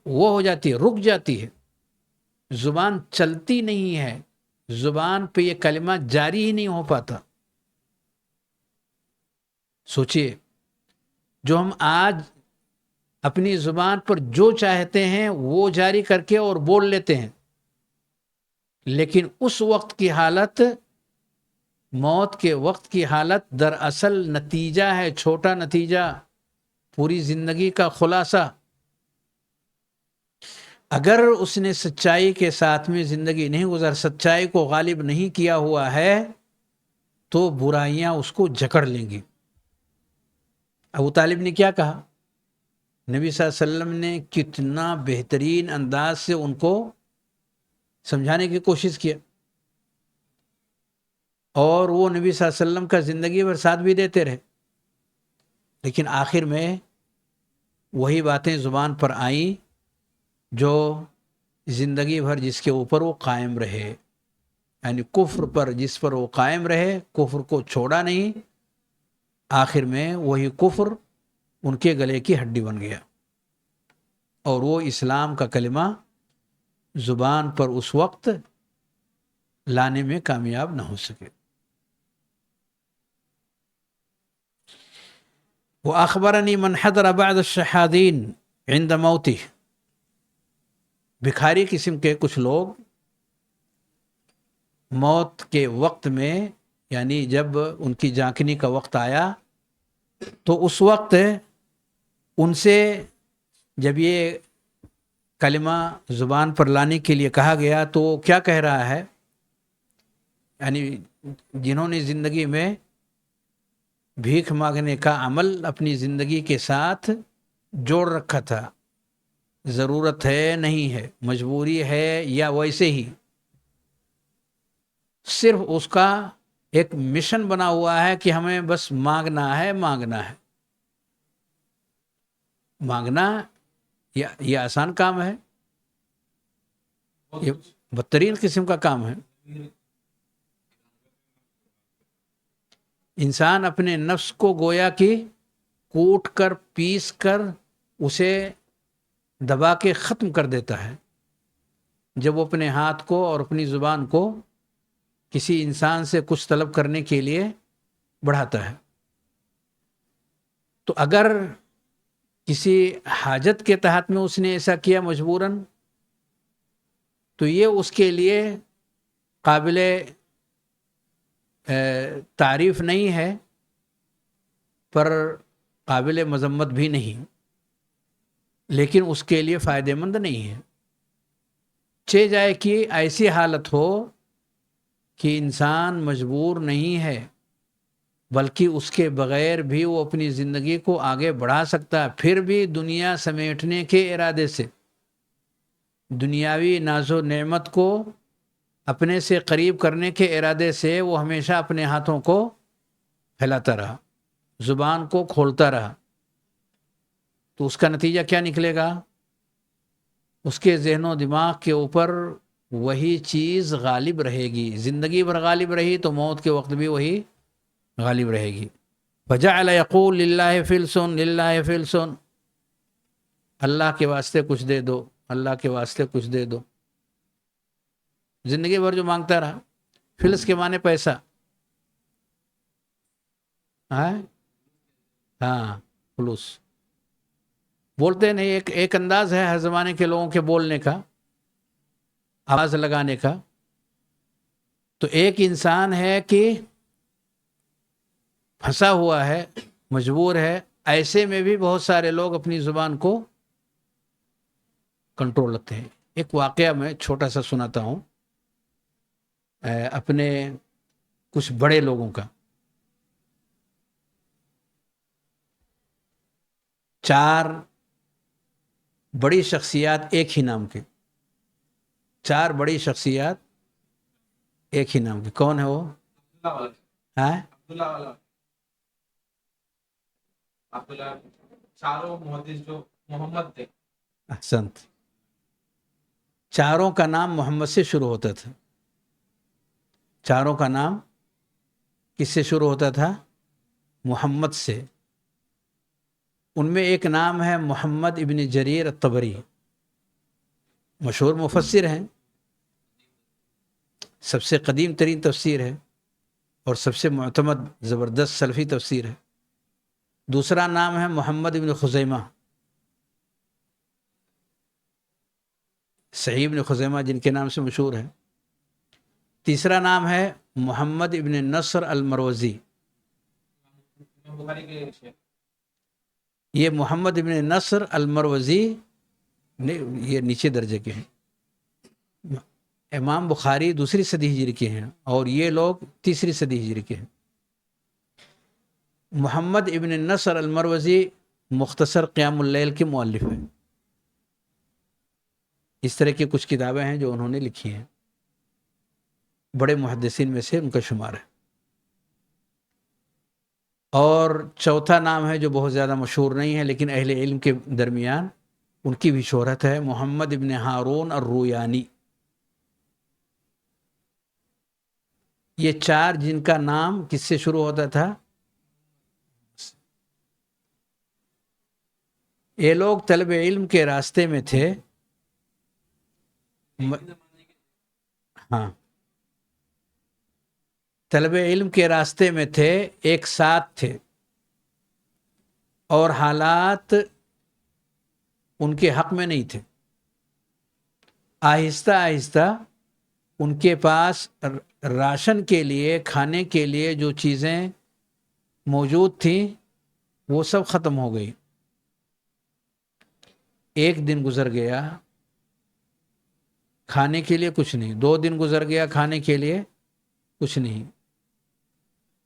S1: وہ ہو جاتی ہے، رک جاتی ہے، زبان چلتی نہیں ہے، زبان پہ یہ کلمہ جاری ہی نہیں ہو پاتا۔ سوچئے، جو ہم آج اپنی زبان پر جو چاہتے ہیں وہ جاری کر کے اور بول لیتے ہیں، لیکن اس وقت کی حالت، موت کے وقت کی حالت دراصل نتیجہ ہے، چھوٹا نتیجہ پوری زندگی کا خلاصہ۔ اگر اس نے سچائی کے ساتھ میں زندگی نہیں گزار، سچائی کو غالب نہیں کیا ہوا ہے، تو برائیاں اس کو جکڑ لیں گی۔ ابو طالب نے کیا کہا؟ نبی صلی اللہ علیہ وسلم نے کتنا بہترین انداز سے ان کو سمجھانے کی کوشش کیا، اور وہ نبی صلی اللہ علیہ وسلم کا زندگی بھر ساتھ بھی دیتے رہے، لیکن آخر میں وہی باتیں زبان پر آئیں جو زندگی بھر جس کے اوپر وہ قائم رہے، یعنی کفر پر جس پر وہ قائم رہے، کفر کو چھوڑا نہیں، آخر میں وہی کفر ان کے گلے کی ہڈی بن گیا، اور وہ اسلام کا کلمہ زبان پر اس وقت لانے میں کامیاب نہ ہو سکے۔ وَأَخْبَرَنِي مَنْ حَضَرَ بَعْضَ الشَّحَاذِينَ عِنْدَ مَوْتِهِ، بھکاری قسم کے کچھ لوگ موت کے وقت میں، یعنی جب ان کی جھانکنے کا وقت آیا تو اس وقت ان سے جب یہ کلمہ زبان پر لانے کے لیے کہا گیا تو وہ کیا کہہ رہا ہے؟ یعنی جنہوں نے زندگی میں بھیک مانگنے کا عمل اپنی زندگی کے ساتھ جوڑ رکھا تھا، ضرورت ہے نہیں ہے، مجبوری ہے یا ویسے ہی صرف اس کا ایک مشن بنا ہوا ہے کہ ہمیں بس مانگنا ہے، مانگنا ہے۔ مانگنا یہ آسان کام ہے، یہ بدترین قسم کا کام ہے۔ انسان اپنے نفس کو گویا کہ کوٹ کر، پیس کر، اسے دبا کے ختم کر دیتا ہے جب وہ اپنے ہاتھ کو اور اپنی زبان کو کسی انسان سے کچھ طلب کرنے کے لیے بڑھاتا ہے۔ تو اگر کسی حاجت کے تحت میں اس نے ایسا کیا مجبوراً، تو یہ اس کے لیے قابل تعریف نہیں ہے، پر قابل مذمت بھی نہیں، لیکن اس کے لیے فائدہ مند نہیں ہے۔ چہ جائے کہ ایسی حالت ہو کہ انسان مجبور نہیں ہے، بلکہ اس کے بغیر بھی وہ اپنی زندگی کو آگے بڑھا سکتا ہے، پھر بھی دنیا سمیٹنے کے ارادے سے، دنیاوی ناز و نعمت کو اپنے سے قریب کرنے کے ارادے سے وہ ہمیشہ اپنے ہاتھوں کو پھیلاتا رہا، زبان کو کھولتا رہا، تو اس کا نتیجہ کیا نکلے گا؟ اس کے ذہن و دماغ کے اوپر وہی چیز غالب رہے گی، زندگی بھر غالب رہی تو موت کے وقت بھی وہی غالب رہے گی۔ فجعل یقول للہ فلسن، للہ فلسن، اللہ کے واسطے کچھ دے دو، اللہ کے واسطے کچھ دے دو، زندگی بھر جو مانگتا رہا۔ فلس کے معنی پیسہ، ہاں فلوس بولتے نہیں، ایک انداز ہے ہر زمانے کے لوگوں کے بولنے کا، آواز لگانے کا۔ تو ایک انسان ہے کہ پھنسا ہوا ہے، مجبور ہے، ایسے میں بھی بہت سارے لوگ اپنی زبان کو کنٹرول رکھتے ہیں۔ ایک واقعہ میں چھوٹا سا سناتا ہوں اپنے کچھ بڑے لوگوں کا۔ 4 بڑی شخصیات ایک ہی نام کے، 4 بڑی شخصیات ایک ہی نام کی، کون ہے وہ؟ ہاں
S2: چاروں محدث جو محمد تھے،
S1: احسنت، چاروں کا نام محمد سے شروع ہوتا تھا، چاروں کا نام کس سے شروع ہوتا تھا؟ محمد سے۔ ان میں ایک نام ہے محمد ابن جریر الطبری، مشہور مفسر ہیں، سب سے قدیم ترین تفسیر ہے اور سب سے معتمد زبردست سلفی تفسیر ہے۔ دوسرا نام ہے محمد ابن خزیمہ، صحیح ابن خزیمہ جن کے نام سے مشہور ہے۔ تیسرا نام ہے محمد ابن نصر المروزی،
S2: بخاری کے شیخ۔
S1: یہ محمد ابن نصر المروزی یہ نیچے درجے کے ہیں، امام بخاری دوسری صدی ہجری کے ہیں اور یہ لوگ تیسری صدی ہجری کے ہیں۔ محمد ابن نصر المروزی مختصر قیام اللیل کے مؤلف ہیں، اس طرح کی کچھ کتابیں ہیں جو انہوں نے لکھی ہیں، بڑے محدثین میں سے ان کا شمار ہے۔ اور چوتھا نام ہے جو بہت زیادہ مشہور نہیں ہے لیکن اہل علم کے درمیان ان کی بھی شہرت ہے، محمد ابن ہارون الرویانی۔ یہ 4 جن کا نام کس سے شروع ہوتا تھا؟ یہ لوگ طلب علم کے راستے میں تھے، ہاں طلب علم کے راستے میں تھے، ایک ساتھ تھے اور حالات ان کے حق میں نہیں تھے۔ آہستہ آہستہ ان کے پاس راشن کے لیے، کھانے کے لیے جو چیزیں موجود تھیں وہ سب ختم ہو گئی۔ ایک دن گزر گیا کھانے کے لیے کچھ نہیں، 2 دن گزر گیا کھانے کے لیے کچھ نہیں،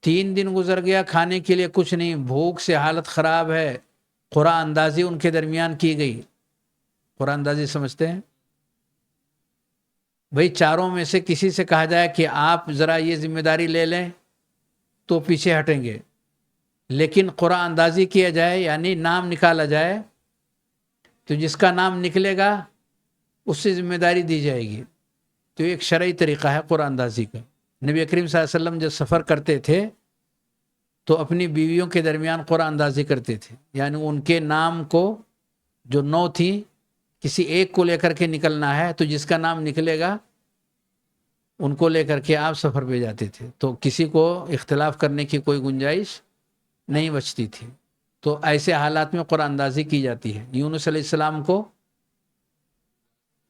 S1: 3 دن گزر گیا کھانے کے لیے کچھ نہیں، بھوک سے حالت خراب ہے۔ قرآن اندازی ان کے درمیان کی گئی۔ قرآن اندازی سمجھتے ہیں؟ بھئی چاروں میں سے کسی سے کہا جائے کہ آپ ذرا یہ ذمہ داری لے لیں تو پیچھے ہٹیں گے، لیکن قرآن اندازی کیا جائے یعنی نام نکالا جائے تو جس کا نام نکلے گا اس سے ذمہ داری دی جائے گی۔ تو ایک شرعی طریقہ ہے قرآن اندازی کا۔ نبی کریم صلی اللہ علیہ وسلم جب سفر کرتے تھے تو اپنی بیویوں کے درمیان قرآن اندازی کرتے تھے، یعنی ان کے نام کو جو 9 تھیں کسی ایک کو لے کر کے نکلنا ہے تو جس کا نام نکلے گا ان کو لے کر کے آپ سفر پہ جاتے تھے، تو کسی کو اختلاف کرنے کی کوئی گنجائش نہیں بچتی تھی۔ تو ایسے حالات میں قرآن اندازی کی جاتی ہے۔ یونس علیہ السلام کو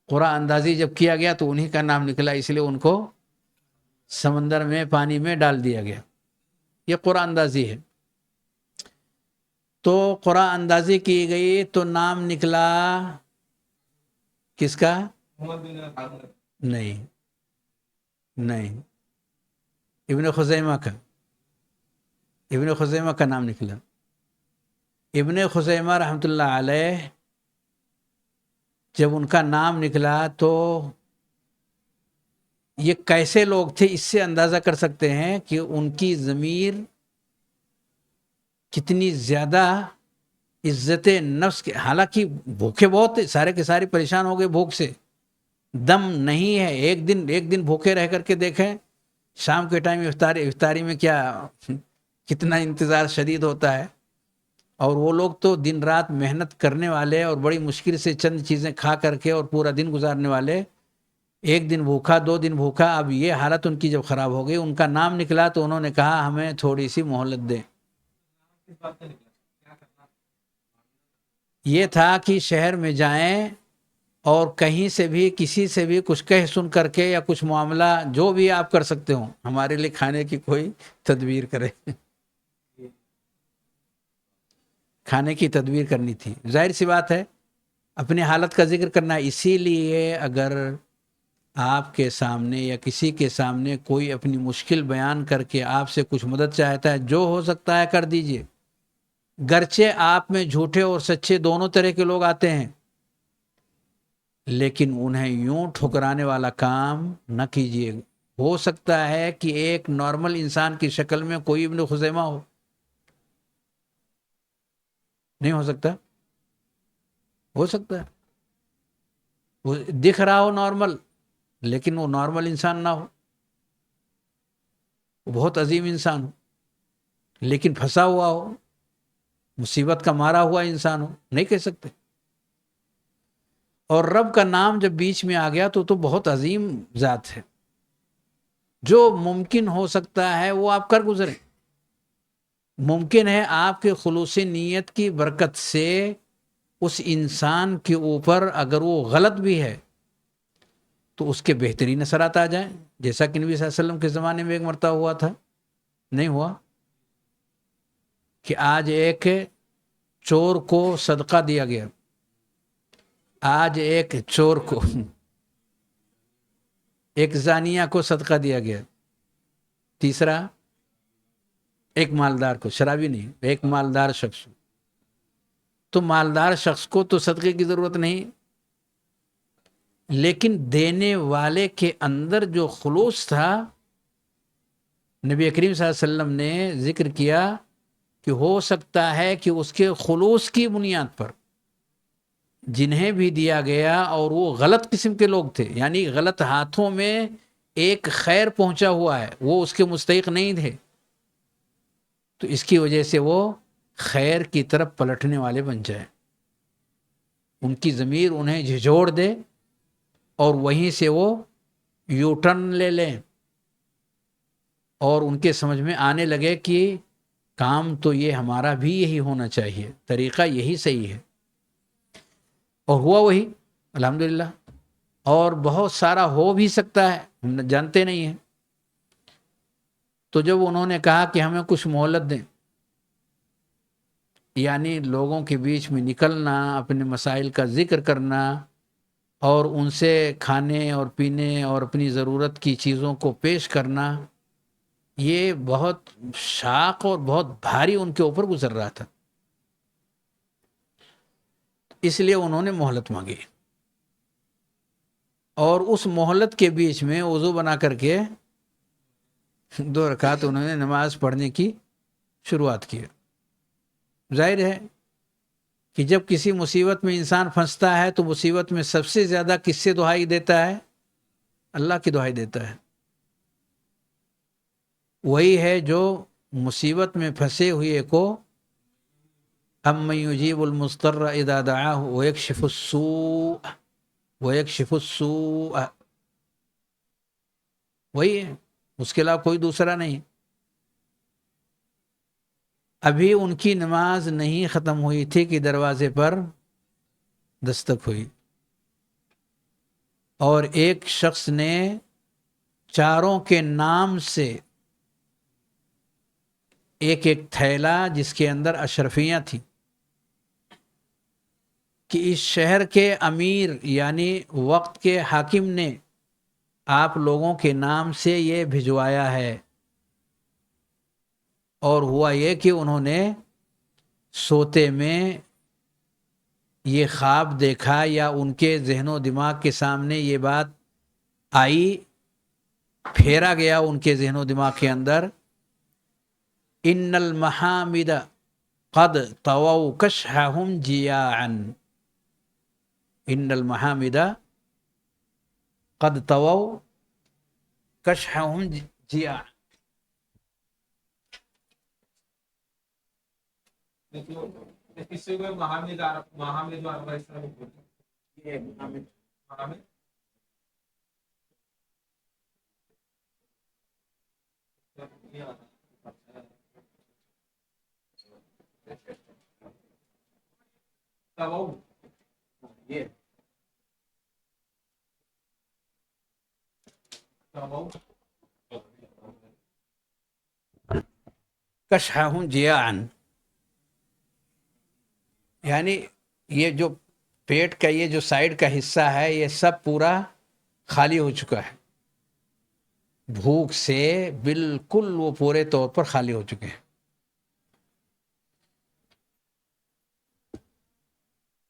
S1: قرآن اندازی جب کیا گیا تو انہی کا نام نکلا، اس لیے ان کو سمندر میں پانی میں ڈال دیا گیا۔ یہ قرآن اندازی ہے۔ تو قرآن اندازی کی گئی تو نام نکلا کس کا؟ نہیں ابن خزیمہ کا، ابن خزیمہ کا نام نکلا۔ ابن خزیمہ رحمۃ اللہ علیہ جب ان کا نام نکلا تو یہ کیسے لوگ تھے اس سے اندازہ کر سکتے ہیں کہ ان کی ضمیر کتنی زیادہ عزت نفس کے، حالانکہ بھوکے بہت تھے، سارے کے سارے پریشان ہو گئے بھوک سے، دم نہیں ہے۔ ایک دن بھوکے رہ کر کے دیکھیں، شام کے ٹائم افطاری میں کیا کتنا انتظار شدید ہوتا ہے، اور وہ لوگ تو دن رات محنت کرنے والے اور بڑی مشکل سے چند چیزیں کھا کر کے اور پورا دن گزارنے والے، ایک دن بھوکا 2 دن بھوکا۔ اب یہ حالت ان کی جب خراب ہو گئی، ان کا نام نکلا تو انہوں نے کہا ہمیں تھوڑی سی مہلت دیں۔ یہ تھا کہ شہر میں جائیں اور کہیں سے بھی کسی سے بھی کچھ کہہ سن کر کے یا کچھ معاملہ جو بھی آپ کر سکتے ہوں، ہمارے لیے کھانے کی کوئی تدبیر کرے، کھانے کی تدبیر کرنی تھی۔ ظاہر سی بات ہے اپنی حالت کا ذکر کرنا، اسی لیے اگر آپ کے سامنے یا کسی کے سامنے کوئی اپنی مشکل بیان کر کے آپ سے کچھ مدد چاہتا ہے، جو ہو سکتا ہے کر دیجئے۔ گرچہ آپ میں جھوٹے اور سچے دونوں طرح کے لوگ آتے ہیں، لیکن انہیں یوں ٹھکرانے والا کام نہ کیجیے. ہو سکتا ہے کہ ایک نارمل انسان کی شکل میں کوئی ابن خزیمہ ہو. نہیں ہو سکتا؟ ہو سکتا ہے وہ دکھ رہا ہو نارمل، لیکن وہ نارمل انسان نہ ہو. وہ بہت عظیم انسان ہو لیکن پھنسا ہوا ہو، مصیبت کا مارا ہوا انسان ہو. نہیں کہہ سکتے. اور رب کا نام جب بیچ میں آ گیا تو بہت عظیم ذات ہے. جو ممکن ہو سکتا ہے وہ آپ کر گزریں. ممکن ہے آپ کے خلوص نیت کی برکت سے اس انسان کے اوپر اگر وہ غلط بھی ہے تو اس کے بہترین اثرات آ جائیں، جیسا کہ نبی صلی اللہ علیہ وسلم کے زمانے میں ایک مرتبہ ہوا تھا. نہیں ہوا کہ آج ایک چور کو صدقہ دیا گیا، آج ایک چور کو، ایک زانیہ کو صدقہ دیا گیا، تیسرا ایک مالدار کو، شرابی نہیں، ایک مالدار شخص. تو مالدار شخص کو تو صدقے کی ضرورت نہیں، لیکن دینے والے کے اندر جو خلوص تھا، نبی کریم صلی اللہ علیہ وسلم نے ذکر کیا کہ ہو سکتا ہے کہ اس کے خلوص کی بنیاد پر جنہیں بھی دیا گیا اور وہ غلط قسم کے لوگ تھے، یعنی غلط ہاتھوں میں ایک خیر پہنچا ہوا ہے، وہ اس کے مستحق نہیں تھے، تو اس کی وجہ سے وہ خیر کی طرف پلٹنے والے بن جائے. ان کی ضمیر انہیں جھجوڑ دے اور وہیں سے وہ یو ٹرن لے لیں اور ان کے سمجھ میں آنے لگے کہ کام تو یہ ہمارا بھی یہی ہونا چاہیے، طریقہ یہی صحیح ہے. اور ہوا وہی الحمدللہ. اور بہت سارا ہو بھی سکتا ہے، ہم جانتے نہیں ہیں. تو جب انہوں نے کہا کہ ہمیں کچھ مہلت دیں، یعنی لوگوں کے بیچ میں نکلنا، اپنے مسائل کا ذکر کرنا اور ان سے کھانے اور پینے اور اپنی ضرورت کی چیزوں کو پیش کرنا، یہ بہت شاق اور بہت بھاری ان کے اوپر گزر رہا تھا. اس لیے انہوں نے مہلت مانگی اور اس مہلت کے بیچ میں وضو بنا کر کے 2 رکعت انہوں نے نماز پڑھنے کی شروعات کی. ظاہر ہے کہ جب کسی مصیبت میں انسان پھنستا ہے تو مصیبت میں سب سے زیادہ کس سے دعائی دیتا ہے؟ اللہ کی دعائی دیتا ہے. وہی ہے جو مصیبت میں پھنسے ہوئے کو اَمَّن يُجِيبُ الْمُضْطَرَّ إِذَا دَعَاهُ وَيَكْشِفُ السُّوءَ، وہی ہے، اس کے علاوہ کوئی دوسرا نہیں. ابھی ان کی نماز نہیں ختم ہوئی تھی کہ دروازے پر دستک ہوئی اور ایک شخص نے چاروں کے نام سے ایک ایک تھیلا جس کے اندر اشرفیاں تھیں کہ اس شہر کے امیر یعنی وقت کے حاکم نے آپ لوگوں کے نام سے یہ بھجوایا ہے. اور ہوا یہ کہ انہوں نے سوتے میں یہ خواب دیکھا یا ان کے ذہن و دماغ کے سامنے یہ بات آئی، پھیرا گیا ان کے ذہن و دماغ کے اندر، ان المحامد قد طووا کشحهم جیاعا، ان المحامد قد طووا کشحهم جیاعا.
S2: کسی کو محامد عربہ اس طرح بولتے ہیں. محامد
S1: کشحهم جیاعا، یعنی یہ جو پیٹ کا یہ جو سائیڈ کا حصہ ہے یہ سب پورا خالی ہو چکا ہے، بھوک سے بالکل وہ پورے طور پر خالی ہو چکے ہیں.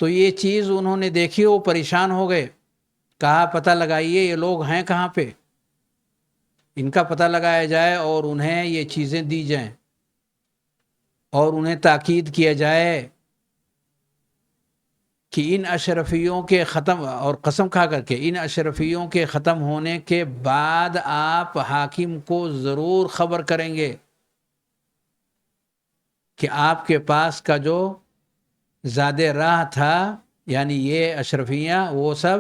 S1: تو یہ چیز انہوں نے دیکھی، وہ پریشان ہو گئے کہا پتہ لگائیے یہ لوگ ہیں کہاں پہ، ان کا پتہ لگایا جائے اور انہیں یہ چیزیں دی جائیں اور انہیں تاکید کیا جائے کہ ان اشرفیوں کے ختم، اور قسم کھا کر کے ان اشرفیوں کے ختم ہونے کے بعد آپ حاکم کو ضرور خبر کریں گے کہ آپ کے پاس کا جو زاد راہ تھا، یعنی یہ اشرفیاں وہ سب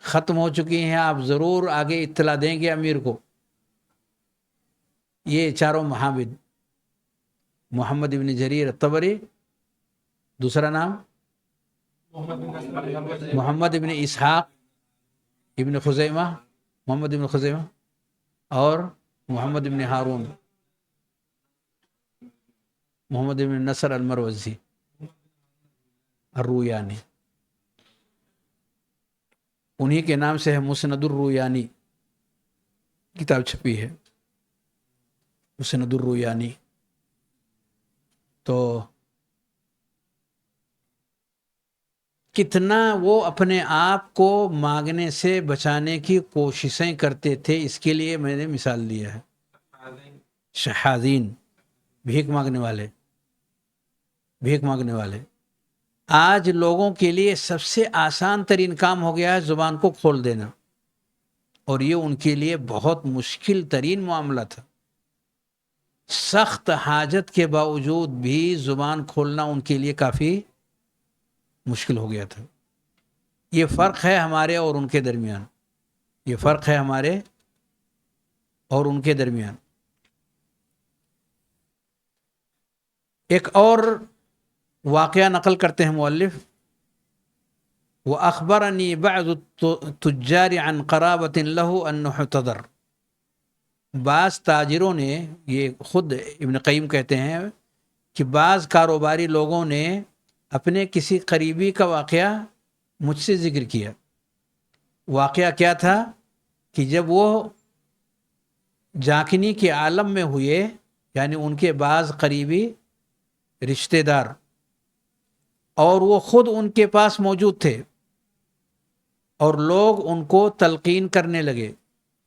S1: ختم ہو چکی ہیں، آپ ضرور آگے اطلاع دیں گے امیر کو۔ یہ چاروں محامد، محمد ابن جریر الطبری، دوسرا نام محمد ابن اسحاق ابن خزیمہ، محمد ابن خزیمہ، اور محمد ابن ہارون، محمد ابن نصر المروزی الرویانی، انہی کے نام سے ہے مسند الرویانی، کتاب چھپی ہے مسند الرویانی۔ تو کتنا وہ اپنے آپ کو مانگنے سے بچانے کی کوششیں کرتے تھے، اس کے لیے میں نے مثال دیا ہے۔ شحاذین، بھیک مانگنے والے، بھیک مانگنے والے۔ آج لوگوں کے لیے سب سے آسان ترین کام ہو گیا ہے زبان کو کھول دینا، اور یہ ان کے لیے بہت مشکل ترین معاملہ تھا۔ سخت حاجت کے باوجود بھی زبان کھولنا ان کے لیے کافی مشکل ہو گیا تھا۔ یہ فرق ہے ہمارے اور ان کے درمیان، یہ فرق ہے ہمارے اور ان کے درمیان۔ ایک اور واقعہ نقل کرتے ہیں مؤلف، وَأَخْبَرَنِي بَعْضُ التُّجَّارِ عَنْ قَرَابَةٍ لَهُ أَنَّهُ احْتَضَرَ۔ بعض تاجروں نے، یہ خود ابن قیم کہتے ہیں کہ بعض کاروباری لوگوں نے اپنے کسی قریبی کا واقعہ مجھ سے ذکر کیا۔ واقعہ کیا تھا کہ جب وہ جاکنی کے عالم میں ہوئے، یعنی ان کے بعض قریبی رشتہ دار، اور وہ خود ان کے پاس موجود تھے، اور لوگ ان کو تلقین کرنے لگے،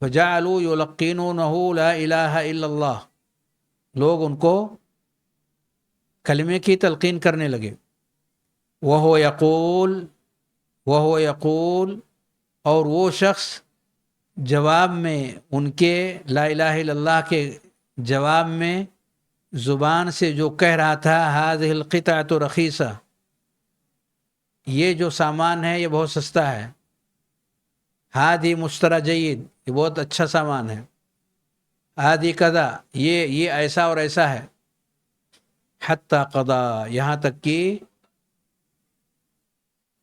S1: فجعلوا یلقینونہ لا الہ الا اللہ، لوگ ان کو کلمے کی تلقین کرنے لگے۔ وہو یقول، اور وہ شخص جواب میں ان کے لا الہ الا اللہ کے جواب میں زبان سے جو کہہ رہا تھا، هذه القطعة رخیصہ، یہ جو سامان ہے یہ بہت سستا ہے، هذه مشترى جید، یہ بہت اچھا سامان ہے، هذه کذا، یہ ایسا اور ایسا ہے، حتی قضا، یہاں تک کہ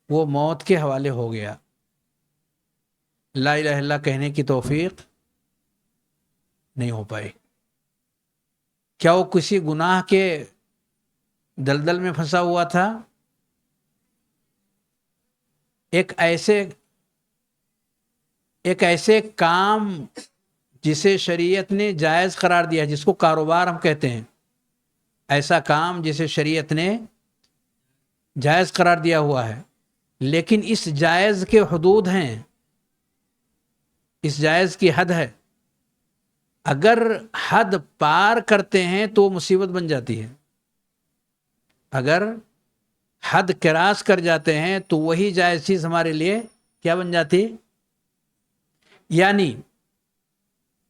S1: وہ موت کے حوالے ہو گیا، لا الہ الا اللہ کہنے کی توفیق نہیں ہو پائی۔ کیا وہ کسی گناہ کے دلدل میں پھنسا ہوا تھا؟ ایک ایسے کام جسے شریعت نے جائز قرار دیا، جس کو کاروبار ہم کہتے ہیں، ایسا کام جسے شریعت نے جائز قرار دیا ہوا ہے، لیکن اس جائز کے حدود ہیں، اس جائز کی حد ہے، اگر حد پار کرتے ہیں تو مصیبت بن جاتی ہے، اگر حد کراس کر جاتے ہیں تو وہی جائز چیز ہمارے لیے کیا بن جاتی؟ یعنی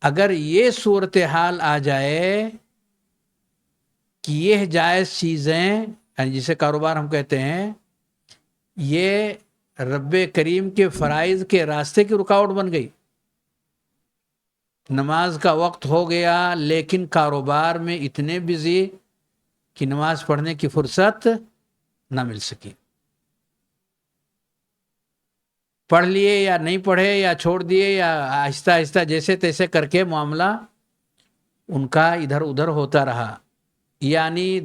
S1: اگر یہ صورتحال آ جائے کہ یہ جائز چیزیں، یعنی جسے کاروبار ہم کہتے ہیں، یہ رب کریم کے فرائض کے راستے کی رکاوٹ بن گئی، نماز کا وقت ہو گیا لیکن کاروبار میں اتنے بزی کہ نماز پڑھنے کی فرصت نہ مل سکی، پڑھ لیے یا نہیں پڑھے یا چھوڑ دیے یا آہستہ آہستہ جیسے تیسے کر کے معاملہ ان کا ادھر ادھر ہوتا رہا، یعنی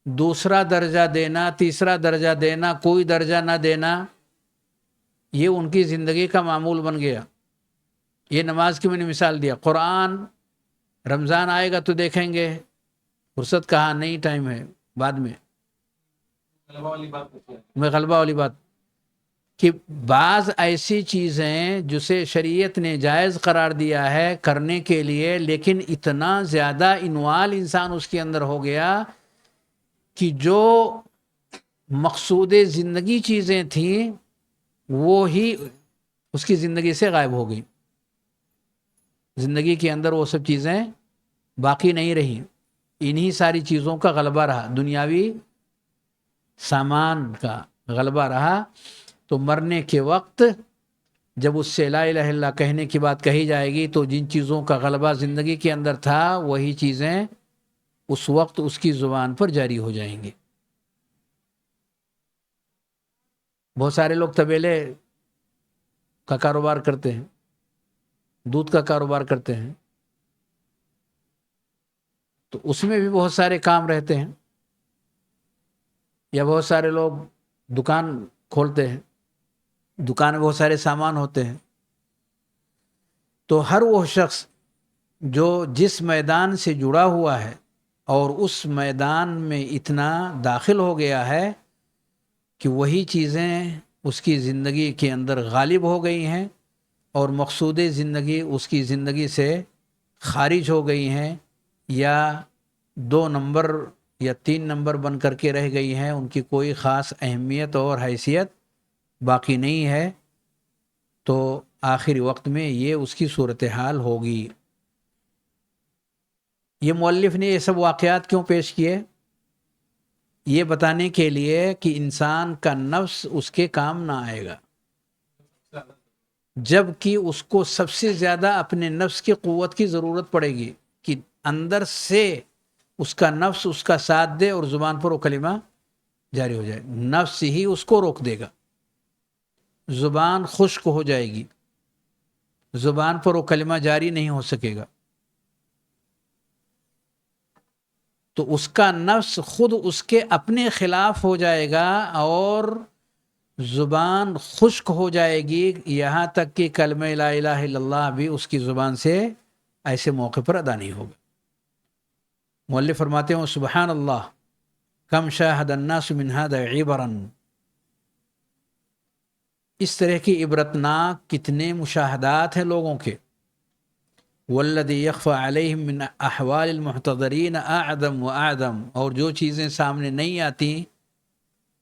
S1: دوسرا درجہ دینا، تیسرا درجہ دینا، کوئی درجہ نہ دینا، یہ ان کی زندگی کا معمول بن گیا۔ یہ نماز کی میں نے مثال دیا، قرآن رمضان آئے گا تو دیکھیں گے، فرصت کہاں، نہیں ٹائم ہے، بعد میں،
S2: غلبہ والی بات ہوتی ہے۔
S1: میں غلبہ والی بات کہ بعض ایسی چیزیں جسے شریعت نے جائز قرار دیا ہے کرنے کے لیے، لیکن اتنا زیادہ انوال انسان اس کے اندر ہو گیا کہ جو مقصود زندگی چیزیں تھیں وہ ہی اس کی زندگی سے غائب ہو گئی. زندگی کے اندر وہ سب چیزیں باقی نہیں رہی، انہی ساری چیزوں کا غلبہ رہا، دنیاوی سامان کا غلبہ رہا. تو مرنے کے وقت جب اس سے لا الہ الا اللہ کہنے کی بات کہی جائے گی تو جن چیزوں کا غلبہ زندگی کے اندر تھا وہی چیزیں اس وقت اس کی زبان پر جاری ہو جائیں گی. بہت سارے لوگ طبیلے کا کاروبار کرتے ہیں، دودھ کا کاروبار کرتے ہیں، تو اس میں بھی بہت سارے کام رہتے ہیں. یا بہت سارے لوگ دکان کھولتے ہیں، دکان میں بہت سارے سامان ہوتے ہیں. تو ہر وہ شخص جو جس میدان سے جڑا ہوا ہے اور اس میدان میں اتنا داخل ہو گیا ہے کہ وہی چیزیں اس کی زندگی کے اندر غالب ہو گئی ہیں اور مقصود زندگی اس کی زندگی سے خارج ہو گئی ہیں، یا 2 نمبر یا 3 نمبر بن کر کے رہ گئی ہیں، ان کی کوئی خاص اہمیت اور حیثیت باقی نہیں ہے، تو آخری وقت میں یہ اس کی صورتحال ہوگی. یہ مؤلف نے یہ سب واقعات کیوں پیش کیے؟ یہ بتانے کے لیے کہ انسان کا نفس اس کے کام نہ آئے گا، جب کہ اس کو سب سے زیادہ اپنے نفس کی قوت کی ضرورت پڑے گی کہ اندر سے اس کا نفس اس کا ساتھ دے اور زبان پر وہ کلمہ جاری ہو جائے. نفس ہی اس کو روک دے گا، زبان خشک ہو جائے گی، زبان پر وہ کلمہ جاری نہیں ہو سکے گا. تو اس کا نفس خود اس کے اپنے خلاف ہو جائے گا اور زبان خشک ہو جائے گی، یہاں تک کہ کلمہ لا الہ الا اللہ بھی اس کی زبان سے ایسے موقع پر ادا نہیں ہوگا. مؤلف فرماتے ہیں سبحان اللہ کم شاہد الناس من ھذا عبرا، اس طرح کی عبرتناک کتنے مشاہدات ہیں لوگوں کے. والذی یخفی علیہم من احوال المحتضرین اعظم واعظم، اور جو چیزیں سامنے نہیں آتی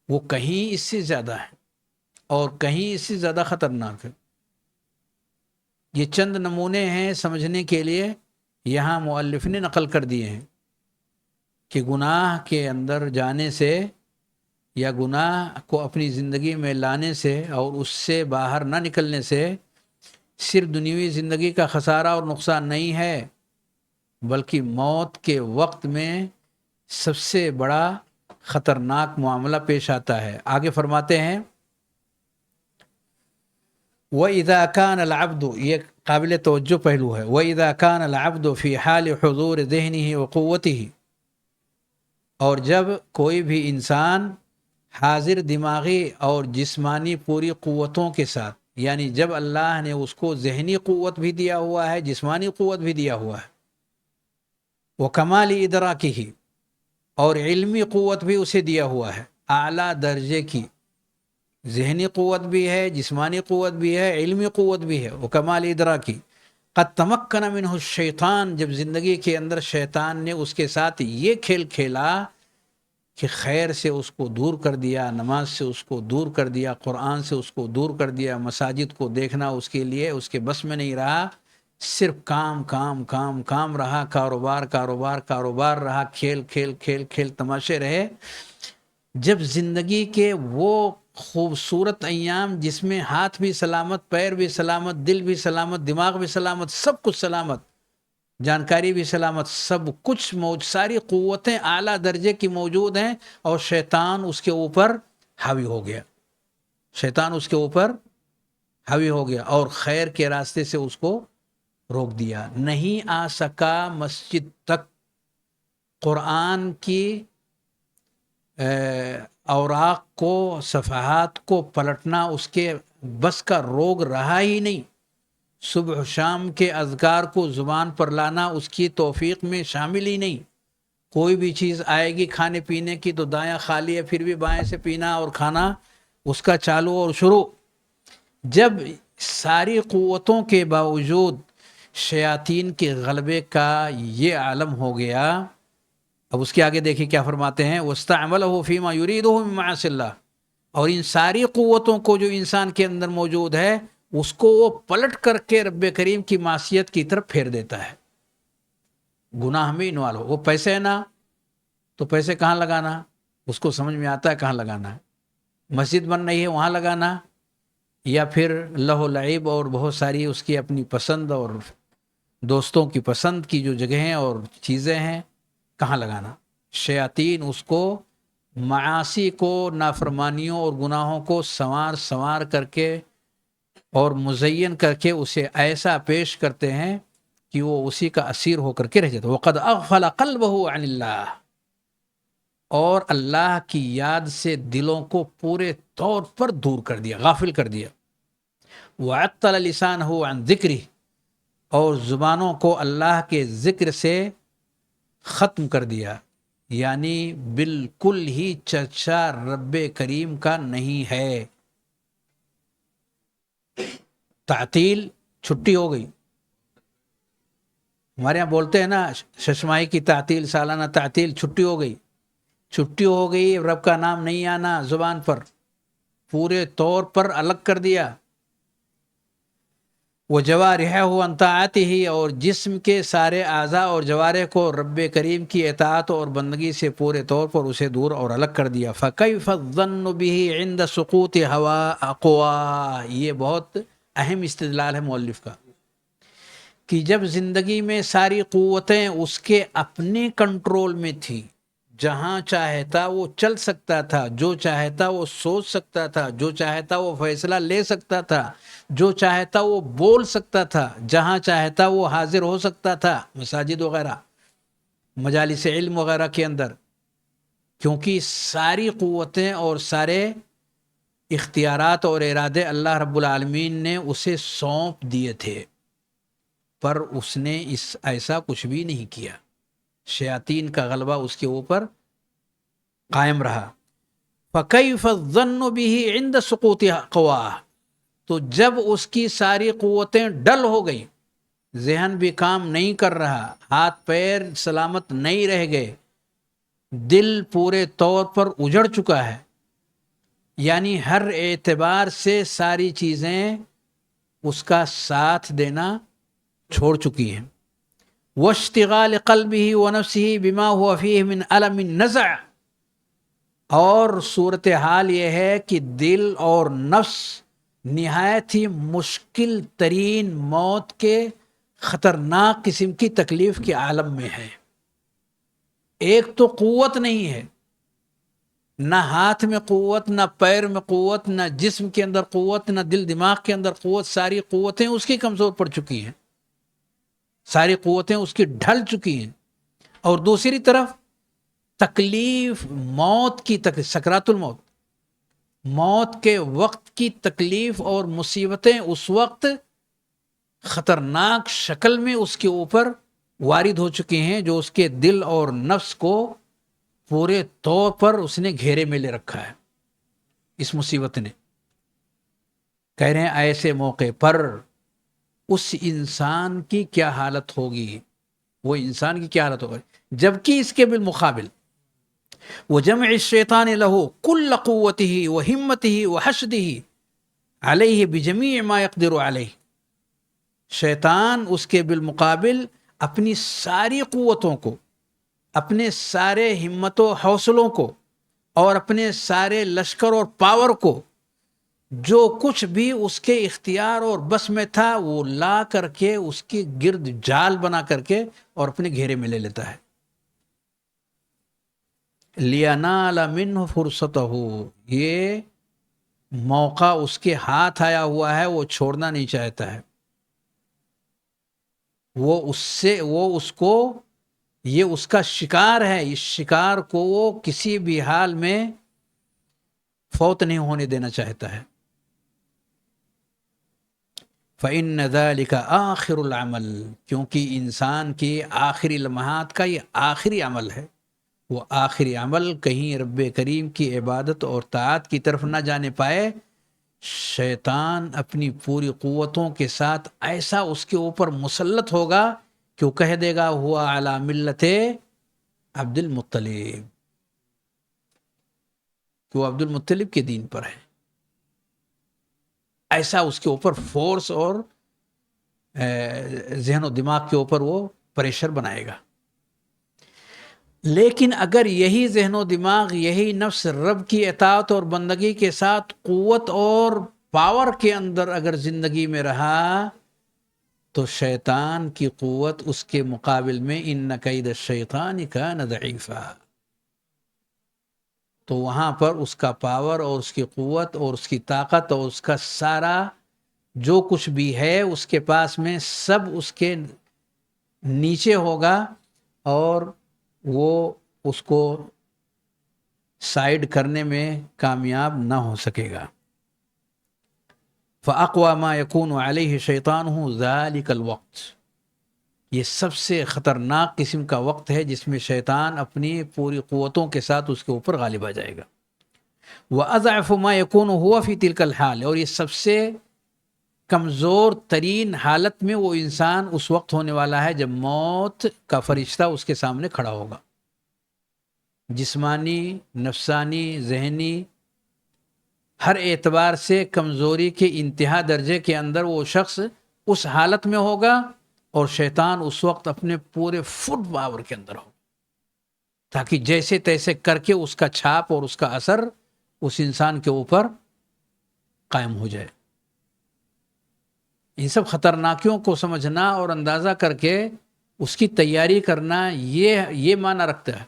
S1: وہ کہیں اس سے زیادہ ہیں اور کہیں اس سے زیادہ خطرناک ہے. یہ چند نمونے ہیں سمجھنے کے لیے یہاں مؤلف نے نقل کر دیے ہیں کہ گناہ کے اندر جانے سے یا گناہ کو اپنی زندگی میں لانے سے اور اس سے باہر نہ نکلنے سے صرف دنیوی زندگی کا خسارہ اور نقصان نہیں ہے، بلکہ موت کے وقت میں سب سے بڑا خطرناک معاملہ پیش آتا ہے. آگے فرماتے ہیں وَإِذَا كَانَ الْعَبْدُ، یہ قابل توجہ پہلو ہے، وَإِذَا كَانَ الْعَبْدُ فِي حَالِ حُضُورِ ذِهْنِهِ وَقُوَّتِهِ، اور جب کوئی بھی انسان حاضر دماغی اور جسمانی پوری قوتوں کے ساتھ، یعنی جب اللہ نے اس کو ذہنی قوت بھی دیا ہوا ہے، جسمانی قوت بھی دیا ہوا ہے، وَكَمَالِ إِدْرَاكِهِ، اور علمی قوت بھی اسے دیا ہوا ہے، اعلیٰ درجے کی ذہنی قوت بھی ہے، جسمانی قوت بھی ہے، علمی قوت بھی ہے، وَكَمَالِ إِدْرَاكِهِ. قَدْ تَمَكَّنَ مِنْهُ الشَّيْطَان، جب زندگی کے اندر شیطان نے اس کے ساتھ یہ کھیل کھیلا کہ خیر سے اس کو دور کر دیا، نماز سے اس کو دور کر دیا، قرآن سے اس کو دور کر دیا، مساجد کو دیکھنا اس کے لیے اس کے بس میں نہیں رہا، صرف کام کام کام کام رہا، کاروبار کاروبار کاروبار رہا، کھیل کھیل کھیل کھیل تماشے رہے. جب زندگی کے وہ خوبصورت ایام جس میں ہاتھ بھی سلامت، پیر بھی سلامت، دل بھی سلامت، دماغ بھی سلامت، سب کچھ سلامت، جانکاری بھی سلامت، سب کچھ ساری قوتیں اعلیٰ درجے کی موجود ہیں، اور شیطان اس کے اوپر حاوی ہو گیا، شیطان اس کے اوپر حاوی ہو گیا اور خیر کے راستے سے اس کو روک دیا. نہیں آ سکا مسجد تک، قرآن کی اوراق کو، صفحات کو پلٹنا اس کے بس کا روگ رہا ہی نہیں. صبح شام کے اذکار کو زبان پر لانا اس کی توفیق میں شامل ہی نہیں. کوئی بھی چیز آئے گی کھانے پینے کی تو دایاں خالی ہے، پھر بھی بائیں سے پینا اور کھانا اس کا چالو اور شروع. جب ساری قوتوں کے باوجود شیاطین کے غلبے کا یہ عالم ہو گیا، اب اس کے آگے دیکھیں کیا فرماتے ہیں، وَاسْتَعْمَلَهُ فِي مَا يُرِيدُهُ مِن مَّعَاصِ اللَّهِ، اور ان ساری قوتوں کو جو انسان کے اندر موجود ہے اس کو وہ پلٹ کر کے رب کریم کی معصیت کی طرف پھیر دیتا ہے، گناہ میں انوالو۔ وہ پیسے ہے نا تو پیسے کہاں لگانا، اس کو سمجھ میں آتا ہے کہاں لگانا ہے، مسجد بن رہی ہے وہاں لگانا، یا پھر لہو لعب اور بہت ساری اس کی اپنی پسند اور دوستوں کی پسند کی جو جگہیں اور چیزیں ہیں کہاں لگانا۔ شیاطین اس کو معاصی کو، نافرمانیوں اور گناہوں کو سنوار کر کے اور مزین کر کے اسے ایسا پیش کرتے ہیں کہ وہ اسی کا اسیر ہو کر کے رہ جاتا ہے۔ وَقَدْ أَغْفَلَ قَلْبَهُ عَنِ اللَّهِ، اور اللہ کی یاد سے دلوں کو پورے طور پر دور کر دیا، غافل کر دیا۔ وَعَطَّلَ لِسَانَهُ عَنْ ذِكْرِهِ، اور زبانوں کو اللہ کے ذکر سے ختم کر دیا، یعنی بالکل ہی چرچا رب کریم کا نہیں ہے۔ تعطیل، چھٹی ہو گئی، ہمارے یہاں بولتے ہیں نا ششماہی کی تعطیل، سالانہ تعطیل، چھٹی ہو گئی، چھٹی ہو گئی، رب کا نام نہیں آنا زبان پر، پورے طور پر الگ کر دیا۔ وہ جوارحہ عن طاعتہ، اور جسم کے سارے اعضاء اور جوارح کو رب کریم کی اطاعت اور بندگی سے پورے طور پر اسے دور اور الگ کر دیا۔ فَكَيْفَ الظَّنُّ بِهِ عِنْدَ سُقُوطِ أَقْوَاهِ، یہ بہت اہم استدلال ہے مؤلف کا، کہ جب زندگی میں ساری قوتیں اس کے اپنے کنٹرول میں تھی، جہاں چاہتا وہ چل سکتا تھا، جو چاہتا وہ سوچ سکتا تھا، جو چاہتا وہ فیصلہ لے سکتا تھا، جو چاہتا وہ بول سکتا تھا، جہاں چاہتا وہ حاضر ہو سکتا تھا، مساجد وغیرہ، مجالس علم وغیرہ کے اندر، کیونکہ ساری قوتیں اور سارے اختیارات اور ارادے اللہ رب العالمین نے اسے سونپ دیے تھے، پر اس نے ایسا کچھ بھی نہیں کیا، شیاطین کا غلبہ اس کے اوپر قائم رہا۔ فَكَيْفَ الظَّنُّ بِهِ عِنْدَ سُقُوطِ أَقْوَاهِ، تو جب اس کی ساری قوتیں ڈل ہو گئی، ذہن بھی کام نہیں کر رہا، ہاتھ پیر سلامت نہیں رہ گئے، دل پورے طور پر اجڑ چکا ہے، یعنی ہر اعتبار سے ساری چیزیں اس کا ساتھ دینا چھوڑ چکی ہیں۔ واشتغال قلبه ونفسه بما هو فيه من الم النزع، اور صورتحال یہ ہے کہ دل اور نفس نہایت ہی مشکل ترین موت کے خطرناک قسم کی تکلیف کے عالم میں ہے۔ ایک تو قوت نہیں ہے، نہ ہاتھ میں قوت، نہ پیر میں قوت، نہ جسم کے اندر قوت، نہ دل دماغ کے اندر قوت، ساری قوتیں اس کی کمزور پڑ چکی ہیں، ساری قوتیں اس کی ڈھل چکی ہیں۔ اور دوسری طرف تکلیف موت کی تکلیف، سکرات الموت، موت کے وقت کی تکلیف اور مصیبتیں اس وقت خطرناک شکل میں اس کے اوپر وارد ہو چکی ہیں، جو اس کے دل اور نفس کو پورے طور پر اس نے گھیرے میں لے رکھا ہے، اس مصیبت نے۔ کہہ رہے ہیں ایسے موقع پر اس انسان کی کیا حالت ہوگی، وہ انسان کی کیا حالت ہوگی، جبکہ اس کے بالمقابل وَجَمْعِ الشَّيْطَانِ لَهُ كُلَّ قُوَّتِهِ وَهِمَّتِهِ وَحَشْدِهِ عَلَيْهِ بِجَمِيعِ مَا يَقْدِرُ عَلَيْهِ، شیطان اس کے بالمقابل اپنی ساری قوتوں کو، اپنے سارے ہمت و حوصلوں کو، اور اپنے سارے لشکر اور پاور کو، جو کچھ بھی اس کے اختیار اور بس میں تھا، وہ لا کر کے اس کی گرد جال بنا کر کے اور اپنے گھیرے میں لے لیتا ہے۔ لِيَنَالَ مِنْهُ فُرْصَتَهُ، یہ موقع اس کے ہاتھ آیا ہوا ہے، وہ چھوڑنا نہیں چاہتا ہے، وہ اس کو، یہ اس کا شکار ہے، اس شکار کو وہ کسی بھی حال میں فوت نہیں ہونے دینا چاہتا ہے۔ فَإِنَّ ذَلِكَ آخِرُ الْعَمَلِ، کیونکہ انسان کی آخری لمحات کا یہ آخری عمل ہے، وہ آخری عمل کہیں رب کریم کی عبادت اور طاعت کی طرف نہ جانے پائے، شیطان اپنی پوری قوتوں کے ساتھ ایسا اس کے اوپر مسلط ہوگا کہ وہ کہہ دے گا ہوا علی ملت عبد المطلب، کہ وہ عبد المطلب کے دین پر ہے. ایسا اس کے اوپر فورس اور ذہن و دماغ کے اوپر وہ پریشر بنائے گا. لیکن اگر یہی ذہن و دماغ، یہی نفس رب کی اطاعت اور بندگی کے ساتھ قوت اور پاور کے اندر اگر زندگی میں رہا تو شیطان کی قوت اس کے مقابل میں ان کید الشیطان کان ضعیفا، تو وہاں پر اس کا پاور اور اس کی قوت اور اس کی طاقت اور اس کا سارا جو کچھ بھی ہے اس کے پاس میں سب اس کے نیچے ہوگا اور وہ اس کو سائیڈ کرنے میں کامیاب نہ ہو سکے گا. فَأَقْوَى مَا يَكُونُ عَلَيْهِ شَيْطَانُهُ ذَلِكَ الْوَقْتِ، یہ سب سے خطرناک قسم کا وقت ہے جس میں شیطان اپنی پوری قوتوں کے ساتھ اس کے اوپر غالب آ جائے گا. وَأَضْعَفُ مَا يَكُونُ هُوَ فِي تِلْكَ الْحَالِ، اور یہ سب سے کمزور ترین حالت میں وہ انسان اس وقت ہونے والا ہے جب موت کا فرشتہ اس کے سامنے کھڑا ہوگا. جسمانی، نفسانی، ذہنی، ہر اعتبار سے کمزوری کے انتہا درجے کے اندر وہ شخص اس حالت میں ہوگا اور شیطان اس وقت اپنے پورے فٹ پاور کے اندر ہو، تاکہ جیسے تیسے کر کے اس کا چھاپ اور اس کا اثر اس انسان کے اوپر قائم ہو جائے. ان سب خطرناکیوں کو سمجھنا اور اندازہ کر کے اس کی تیاری کرنا یہ معنی رکھتا ہے،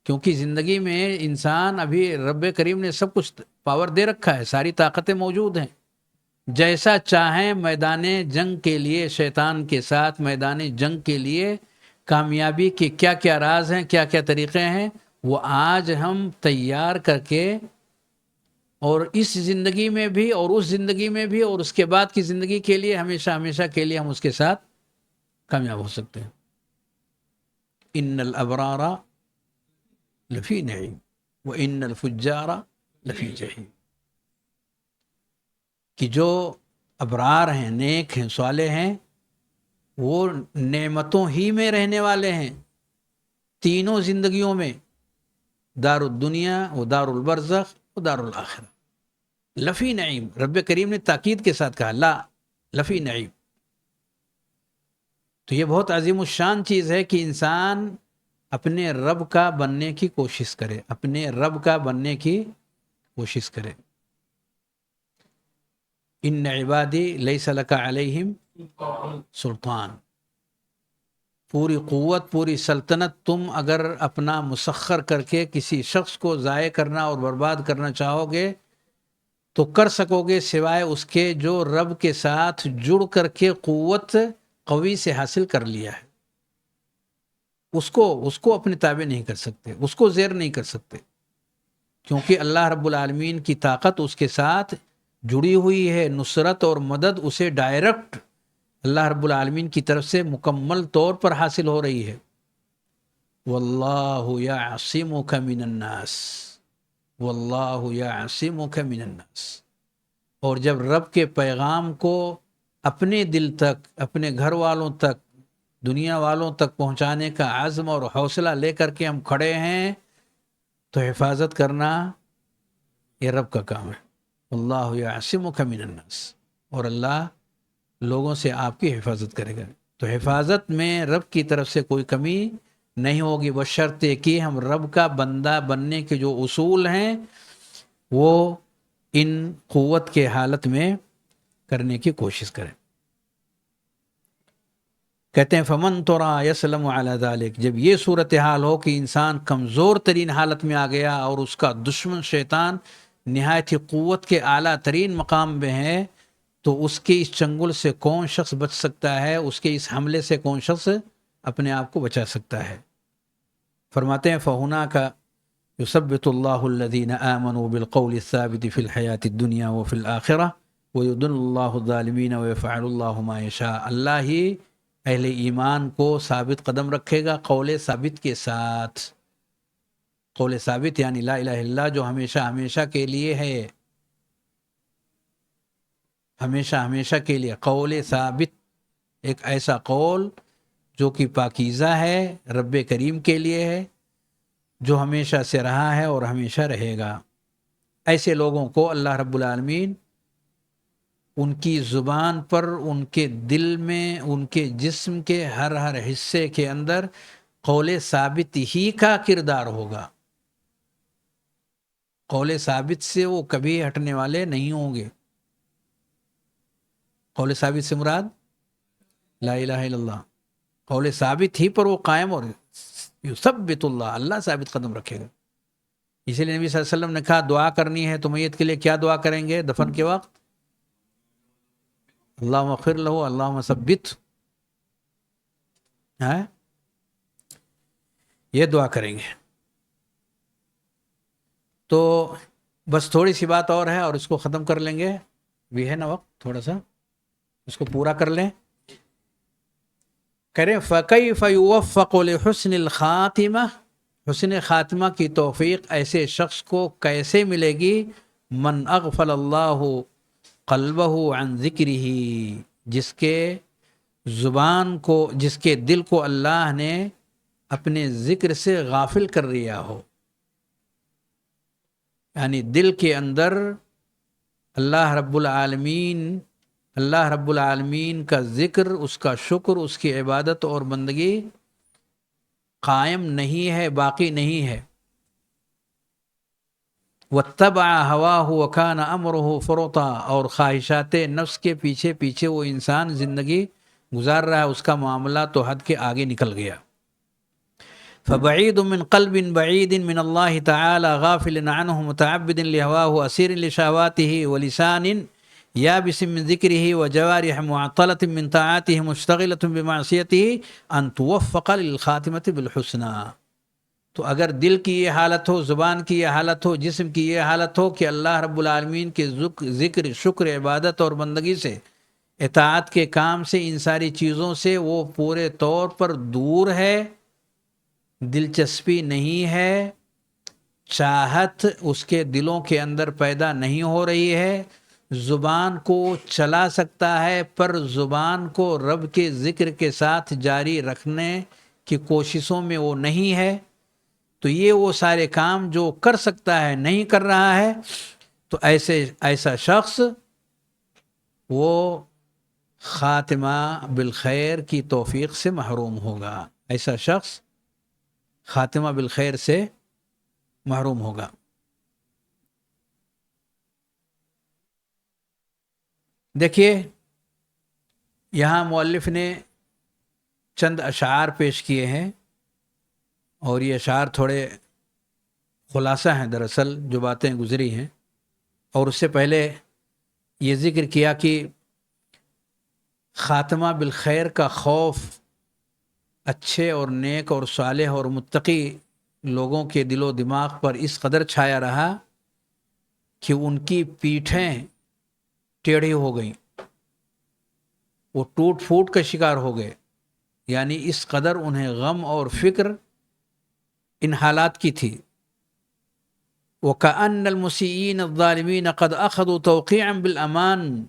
S1: کیونکہ زندگی میں انسان ابھی رب کریم نے سب کچھ پاور دے رکھا ہے، ساری طاقتیں موجود ہیں. جیسا چاہیں میدان جنگ کے لیے شیطان کے ساتھ میدان جنگ کے لیے کامیابی کے کیا کیا راز ہیں، کیا کیا طریقے ہیں، وہ آج ہم تیار کر کے اور اس زندگی میں بھی اور اس زندگی میں بھی اور اس کے بعد کی زندگی کے لیے ہمیشہ ہمیشہ کے لیے ہم اس کے ساتھ کامیاب ہو سکتے ہیں. ان الابرار لفی نعیم وان الفجار لفی جحیم، کہ جو ابرار ہیں، نیک ہیں، صالح ہیں، وہ نعمتوں ہی میں رہنے والے ہیں تینوں زندگیوں میں، دار الدنیا و دار البرزخ و دار الآخرہ. لفی نعیم، رب کریم نے تاکید کے ساتھ کہا لا لفی نعیم. تو یہ بہت عظیم الشان چیز ہے کہ انسان اپنے رب کا بننے کی کوشش کرے، اپنے رب کا بننے کی کوشش کرے. ان عبادی لیس لک علیہم سلطان، پوری قوت، پوری سلطنت تم اگر اپنا مسخر کر کے کسی شخص کو ضائع کرنا اور برباد کرنا چاہو گے تو کر سکو گے سوائے اس کے جو رب کے ساتھ جڑ کر کے قوت قوی سے حاصل کر لیا ہے. اس کو اپنے تابع نہیں کر سکتے، اس کو زیر نہیں کر سکتے، کیونکہ اللہ رب العالمین کی طاقت اس کے ساتھ جڑی ہوئی ہے. نصرت اور مدد اسے ڈائریکٹ اللہ رب العالمین کی طرف سے مکمل طور پر حاصل ہو رہی ہے. واللہ یعصمک من الناس، واللہ یعصمک من الناس. اور جب رب کے پیغام کو اپنے دل تک، اپنے گھر والوں تک، دنیا والوں تک پہنچانے کا عزم اور حوصلہ لے کر کے ہم کھڑے ہیں تو حفاظت کرنا یہ رب کا کام ہے. اللہ یعصمک من الناس، اور اللہ لوگوں سے آپ کی حفاظت کرے گا. تو حفاظت میں رب کی طرف سے کوئی کمی نہیں ہوگی، بشرطے کہ ہم رب کا بندہ بننے کے جو اصول ہیں وہ ان قوت کے حالت میں کرنے کی کوشش کریں. کہتے ہیں فمن ترا یسلم علی ذلک، جب یہ صورتحال ہو کہ انسان کمزور ترین حالت میں آ گیا اور اس کا دشمن شیطان نہایت ہی قوت کے اعلیٰ ترین مقام میں ہے، تو اس کے اس چنگل سے کون شخص بچ سکتا ہے، اس کے اس حملے سے کون شخص اپنے آپ کو بچا سکتا ہے. فرماتے ہیں فَهُنَاكَ يُثَبِّتُ اللَّهُ الَّذِينَ آمَنُوا بِالْقَوْلِ الثَّابِتِ فِي الْحَيَاةِ الدُّنْيَا وَفِي الْآخِرَةِ وَيُضِلُّ اللَّهُ الظَّالِمِينَ وَيَفْعَلُ اللَّهُ مَا يَشَاءُ. اللہ ہی اہل ایمان کو ثابت قدم رکھے گا قول ثابت کے ساتھ. قول ثابت یعنی لا الہ الا اللہ، جو ہمیشہ ہمیشہ کے لیے ہے. ہمیشہ ہمیشہ کے لیے، قول ثابت، ایک ایسا قول جو کہ پاکیزہ ہے، رب کریم کے لیے ہے، جو ہمیشہ سے رہا ہے اور ہمیشہ رہے گا۔ ایسے لوگوں کو اللہ رب العالمین ان کی زبان پر، ان کے دل میں، ان کے جسم کے ہر حصے کے اندر قول ثابت ہی کا کردار ہوگا۔ قول ثابت سے وہ کبھی ہٹنے والے نہیں ہوں گے۔ قول ثابت سے مراد لا الہ الا اللہ، قول ثابت ہی پر وہ قائم، اور یثبت اللہ، اللہ ثابت قدم رکھے گا۔ اسی لیے نبی صلی اللہ علیہ وسلم نے کہا دعا کرنی ہے تو میت کے لیے کیا دعا کریں گے دفن کے وقت؟ اللہم اغفر لہ، اللہم ثبت، یہ دعا کریں گے۔ تو بس تھوڑی سی بات اور ہے اور اس کو ختم کر لیں گے، بھی ہے نا وقت، تھوڑا سا اس کو پورا کر لیں۔ کریں فَكَيْفَ يُوَفَّقُ لِحُسْنِ الْخَاتِمَةِ، حسن خاتمہ کی توفیق ایسے شخص کو کیسے ملے گی؟ من اغفل اللہ قلبہ عن ذکرہ، جس کے زبان کو، جس کے دل کو اللہ نے اپنے ذکر سے غافل کر دیا ہو، یعنی دل کے اندر اللہ رب العالمین کا ذکر، اس کا شکر، اس کی عبادت اور بندگی قائم نہیں ہے، باقی نہیں ہے۔ وَاتَّبَعَ هَوَاهُ وَكَانَ أَمْرُهُ فُرُطًا، اور خواہشات نفس کے پیچھے پیچھے وہ انسان زندگی گزار رہا ہے، اس کا معاملہ تو حد کے آگے نکل گیا۔ فَبَعِيدٌ مِّن قَلْبٍ بَعِيدٍ مِّنَ اللَّهِ تَعَالَى غَافِلٍ عَنْهُ مُتَعَبِّدٍ لِهَوَاهُ أَسِيرٍ لِشَهَوَاتِهِ وَلِسَانٍ يَابِسٍ مِّن ذِكْرِهِ وَجَوَارِحٍ مُعَطَّلَةٍ مِّن طَاعَتِهِ مُشْتَغِلَةٍ بِمَعْصِيَتِهِ أَن تُوَفَّقَ لِلْخَاتِمَةِ بِالْحُسْنَى۔ تو اگر دل کی یہ حالت ہو، زبان کی یہ حالت ہو، جسم کی یہ حالت ہو کہ اللہ رب العالمین کے ذکر، شکر، عبادت اور بندگی سے، اطاعت کے کام سے، ان ساری چیزوں سے وہ پورے طور پر دور ہے، دلچسپی نہیں ہے، چاہت اس کے دلوں کے اندر پیدا نہیں ہو رہی ہے، زبان کو چلا سکتا ہے پر زبان کو رب کے ذکر کے ساتھ جاری رکھنے کی کوششوں میں وہ نہیں ہے، تو یہ وہ سارے کام جو کر سکتا ہے نہیں کر رہا ہے، تو ایسا شخص وہ خاتمہ بالخیر کی توفیق سے محروم ہوگا، ایسا شخص خاتمہ بالخیر سے محروم ہوگا۔ دیکھیے یہاں مؤلف نے چند اشعار پیش کیے ہیں، اور یہ اشعار تھوڑے خلاصہ ہیں دراصل جو باتیں گزری ہیں، اور اس سے پہلے یہ ذکر کیا کہ خاتمہ بالخیر کا خوف اچھے اور نیک اور صالح اور متقی لوگوں کے دل و دماغ پر اس قدر چھایا رہا کہ ان کی پیٹھیں ٹیڑھی ہو گئیں، وہ ٹوٹ پھوٹ کا شکار ہو گئے، یعنی اس قدر انہیں غم اور فکر ان حالات کی تھی۔ وَكَأَنَّ الْمُسِيئِينَ الظَّالِمِينَ قَدْ أَخَذُوا تَوْقِيعًا بِالْأَمَانِ،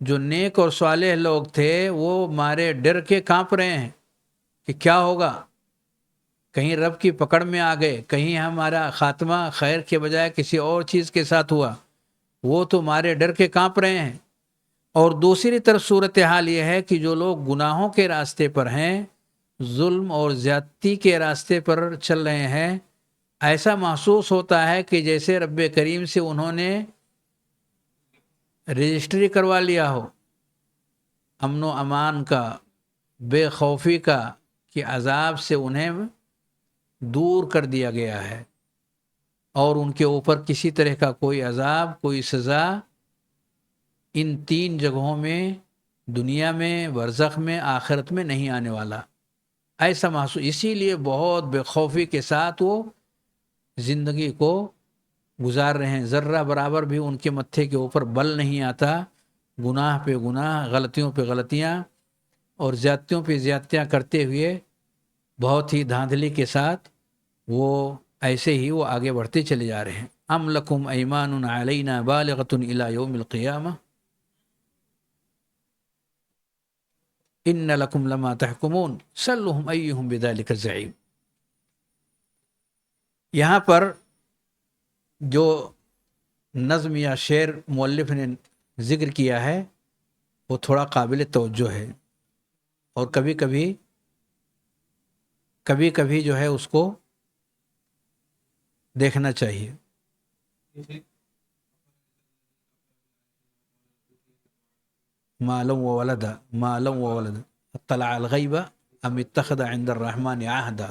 S1: جو نیک اور صالح لوگ تھے وہ مارے ڈر کے کانپ رہے ہیں کہ کیا ہوگا، کہیں رب کی پکڑ میں آ گئے، کہیں ہمارا خاتمہ خیر کے بجائے کسی اور چیز کے ساتھ ہوا، وہ تو مارے ڈر کے کانپ رہے ہیں۔ اور دوسری طرف صورتحال یہ ہے کہ جو لوگ گناہوں کے راستے پر ہیں، ظلم اور زیادتی کے راستے پر چل رہے ہیں، ایسا محسوس ہوتا ہے کہ جیسے رب کریم سے انہوں نے رجسٹری کروا لیا ہو، امن و امان کا، بے خوفی کا، کہ عذاب سے انہیں دور کر دیا گیا ہے، اور ان کے اوپر کسی طرح کا کوئی عذاب، کوئی سزا ان تین جگہوں میں، دنیا میں، برزخ میں، آخرت میں نہیں آنے والا، ایسا محسوس۔ اسی لیے بہت بے خوفی کے ساتھ وہ زندگی کو گزار رہے ہیں، ذرہ برابر بھی ان کے متھے کے اوپر بل نہیں آتا، گناہ پہ گناہ، غلطیوں پہ غلطیاں اور زیادتیوں پہ زیادتیاں کرتے ہوئے بہت ہی دھاندلی کے ساتھ وہ ایسے ہی وہ آگے بڑھتے چلے جا رہے ہیں۔ ام لکم ایمان علینا بالغۃ الی یوم القیامہ، ان لکم لما تحکمون سلہم ایہم بذالک زعیم. یہاں پر جو نظم یا شعر مؤلف نے ذکر کیا ہے وہ تھوڑا قابل توجہ ہے، اور کبھی کبھی جو ہے اس کو دیکھنا چاہیے. مالم و ولد اطلع الغیب ام اتخذ عند الرحمن عہدا.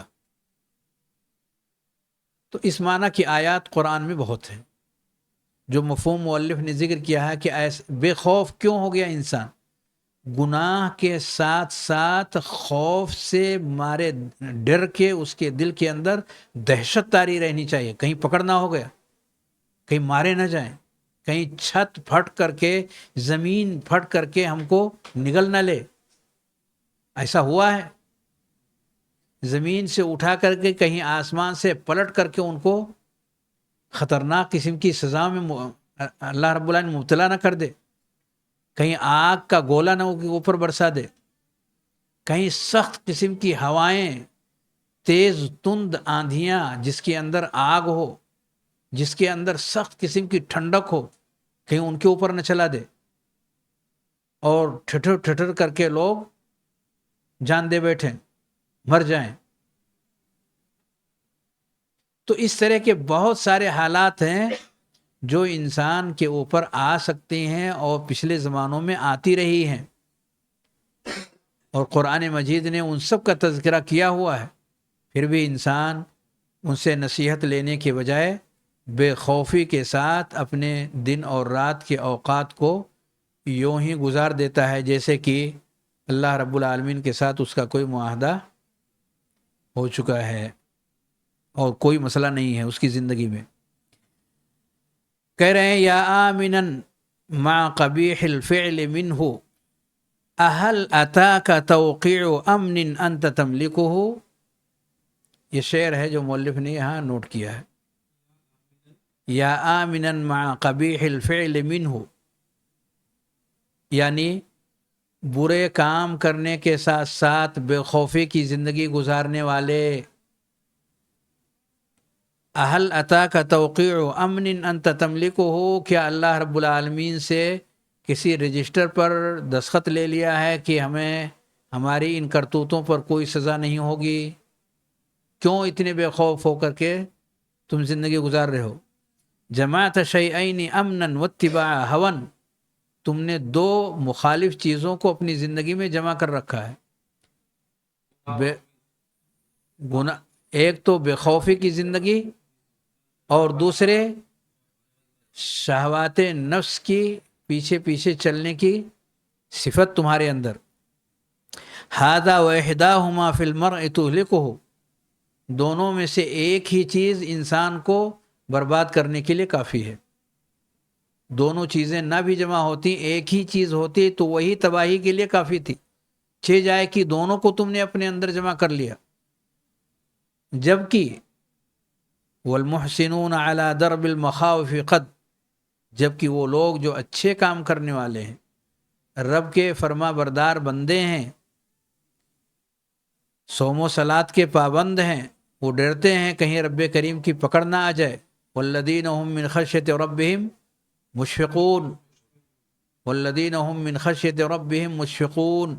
S1: تو اس معنی کی آیات قرآن میں بہت ہیں. جو مفہوم مؤلف نے ذکر کیا ہے کہ بے خوف کیوں ہو گیا انسان، گناہ کے ساتھ ساتھ خوف سے مارے ڈر کے اس کے دل کے اندر دہشت طاری رہنی چاہیے، کہیں پکڑ نہ ہو گیا، کہیں مارے نہ جائیں، کہیں چھت پھٹ کر کے زمین پھٹ کر کے ہم کو نگل نہ لے. ایسا ہوا ہے، زمین سے اٹھا کر کے کہیں آسمان سے پلٹ کر کے ان کو خطرناک قسم کی سزا میں اللہ رب العالمین مبتلا نہ کر دے، کہیں آگ کا گولا نہ اوپر برسا دے، کہیں سخت قسم کی ہوائیں، تیز تند آندھیاں جس کے اندر آگ ہو، جس کے اندر سخت قسم کی ٹھنڈک ہو، کہیں ان کے اوپر نہ چلا دے اور ٹھٹر ٹھٹر کر کے لوگ جان دے بیٹھیں، مر جائیں. تو اس طرح کے بہت سارے حالات ہیں جو انسان کے اوپر آ سکتے ہیں اور پچھلے زمانوں میں آتی رہی ہیں، اور قرآن مجید نے ان سب کا تذکرہ کیا ہوا ہے. پھر بھی انسان ان سے نصیحت لینے کے بجائے بے خوفی کے ساتھ اپنے دن اور رات کے اوقات کو یوں ہی گزار دیتا ہے جیسے کہ اللہ رب العالمین کے ساتھ اس کا کوئی معاہدہ ہو چکا ہے اور کوئی مسئلہ نہیں ہے اس کی زندگی میں. کہہ رہے ہیں یا آمنا مع قبیح الفعل منہ اہل اتاک توقیع امن انت تملکہ. یہ شعر ہے جو مؤلف نے یہاں نوٹ کیا ہے. یا آمنا مع قبیح الفعل منہ، یعنی برے کام کرنے کے ساتھ ساتھ بے خوفی کی زندگی گزارنے والے. اہل عطا کا توقیع امن انت تملکہ، کیا اللہ رب العالمین سے کسی رجسٹر پر دستخط لے لیا ہے کہ ہمیں ہماری ان کرتوتوں پر کوئی سزا نہیں ہوگی؟ کیوں اتنے بے خوف ہو کر کے تم زندگی گزار رہے ہو؟ جماعت شیئین امنا واتباع ہوا، تم نے دو مخالف چیزوں کو اپنی زندگی میں جمع کر رکھا ہے. گناہ، ایک تو بے خوفی کی زندگی، اور دوسرے شہوات نفس کی پیچھے پیچھے چلنے کی صفت تمہارے اندر. ھذا واحداہما فی المرء تہلکہ، دونوں میں سے ایک ہی چیز انسان کو برباد کرنے کے لیے کافی ہے. دونوں چیزیں نہ بھی جمع ہوتی، ایک ہی چیز ہوتی تو وہی تباہی کے لیے کافی تھی. چھ جائے کہ دونوں کو تم نے اپنے اندر جمع کر لیا. جبکہ والمحسنون علی درب المخاوف قد، جبکہ وہ لوگ جو اچھے کام کرنے والے ہیں، رب کے فرما بردار بندے ہیں، صوم و صلات کے پابند ہیں، وہ ڈرتے ہیں کہیں رب کریم کی پکڑ نہ آ جائے. والذین هم من خشیۃ ربہم مشفقون، والذین هم من خشیۃ ربہم مشفقون،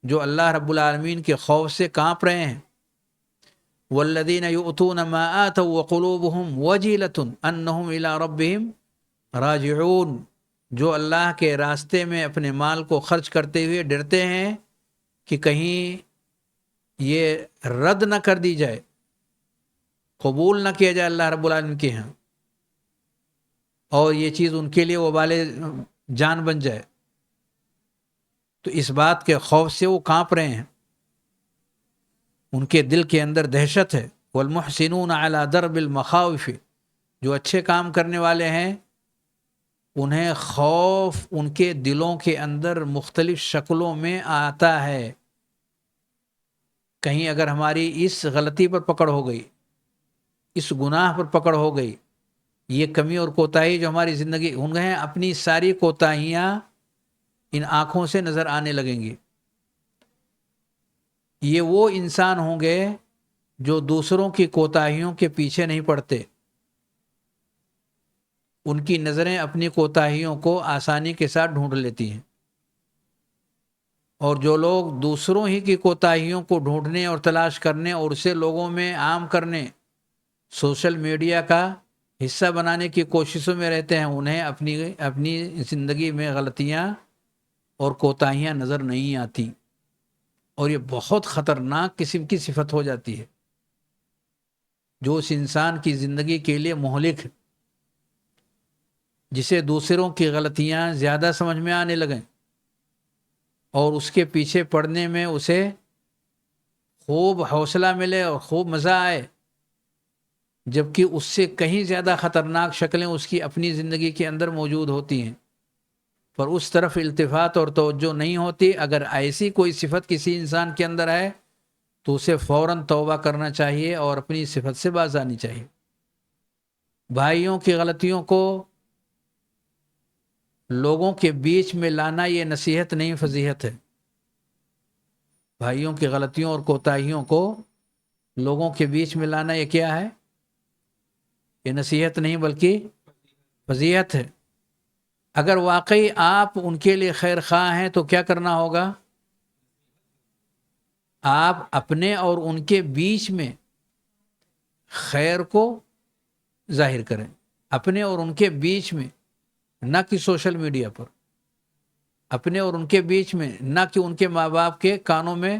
S1: جو اللہ رب العالمین کے خوف سے کانپ رہے ہیں. والذین یؤتون ما آتوا وقلوبهم وجلۃ انہم الی ربہم راجعون، جو اللہ کے راستے میں اپنے مال کو خرچ کرتے ہوئے ڈرتے ہیں کہ کہیں یہ رد نہ کر دی جائے، قبول نہ کیا جائے اللہ رب العالمین کے ہاں، اور یہ چیز ان کے لیے وبال جان بن جائے. تو اس بات کے خوف سے وہ کانپ رہے ہیں، ان کے دل کے اندر دہشت ہے. والمحسنون علی درب المخاوف، جو اچھے کام کرنے والے ہیں انہیں خوف ان کے دلوں کے اندر مختلف شکلوں میں آتا ہے. کہیں اگر ہماری اس غلطی پر پکڑ ہو گئی، اس گناہ پر پکڑ ہو گئی، یہ کمی اور کوتاہی جو ہماری زندگی ہوں گے، اپنی ساری کوتاہیاں ان آنکھوں سے نظر آنے لگیں گی. یہ وہ انسان ہوں گے جو دوسروں کی کوتاہیوں کے پیچھے نہیں پڑتے، ان کی نظریں اپنی کوتاہیوں کو آسانی کے ساتھ ڈھونڈ لیتی ہیں، اور جو لوگ دوسروں ہی کی کوتاہیوں کو ڈھونڈنے اور تلاش کرنے اور اسے لوگوں میں عام کرنے، سوشل میڈیا کا حصہ بنانے کی کوششوں میں رہتے ہیں، انہیں اپنی زندگی میں غلطیاں اور کوتاہیاں نظر نہیں آتی، اور یہ بہت خطرناک قسم کی صفت ہو جاتی ہے جو اس انسان کی زندگی کے لیے مہلک ہے، جسے دوسروں کی غلطیاں زیادہ سمجھ میں آنے لگیں اور اس کے پیچھے پڑنے میں اسے خوب حوصلہ ملے اور خوب مزہ آئے، جبکہ اس سے کہیں زیادہ خطرناک شکلیں اس کی اپنی زندگی کے اندر موجود ہوتی ہیں، پر اس طرف التفات اور توجہ نہیں ہوتی۔ اگر ایسی کوئی صفت کسی انسان کے اندر ہے تو اسے فوراً توبہ کرنا چاہیے اور اپنی صفت سے باز آنی چاہیے۔ بھائیوں کی غلطیوں کو لوگوں کے بیچ میں لانا یہ نصیحت نہیں، فضیحت ہے۔ بھائیوں کی غلطیوں اور کوتاہیوں کو لوگوں کے بیچ میں لانا یہ کیا ہے؟ یہ نصیحت نہیں بلکہ فضیحت ہے۔ اگر واقعی آپ ان کے لیے خیر خواہ ہیں تو کیا کرنا ہوگا؟ آپ اپنے اور ان کے بیچ میں خیر کو ظاہر کریں، اپنے اور ان کے بیچ میں، نہ کہ سوشل میڈیا پر، اپنے اور ان کے بیچ میں، نہ کہ ان کے ماں باپ کے کانوں میں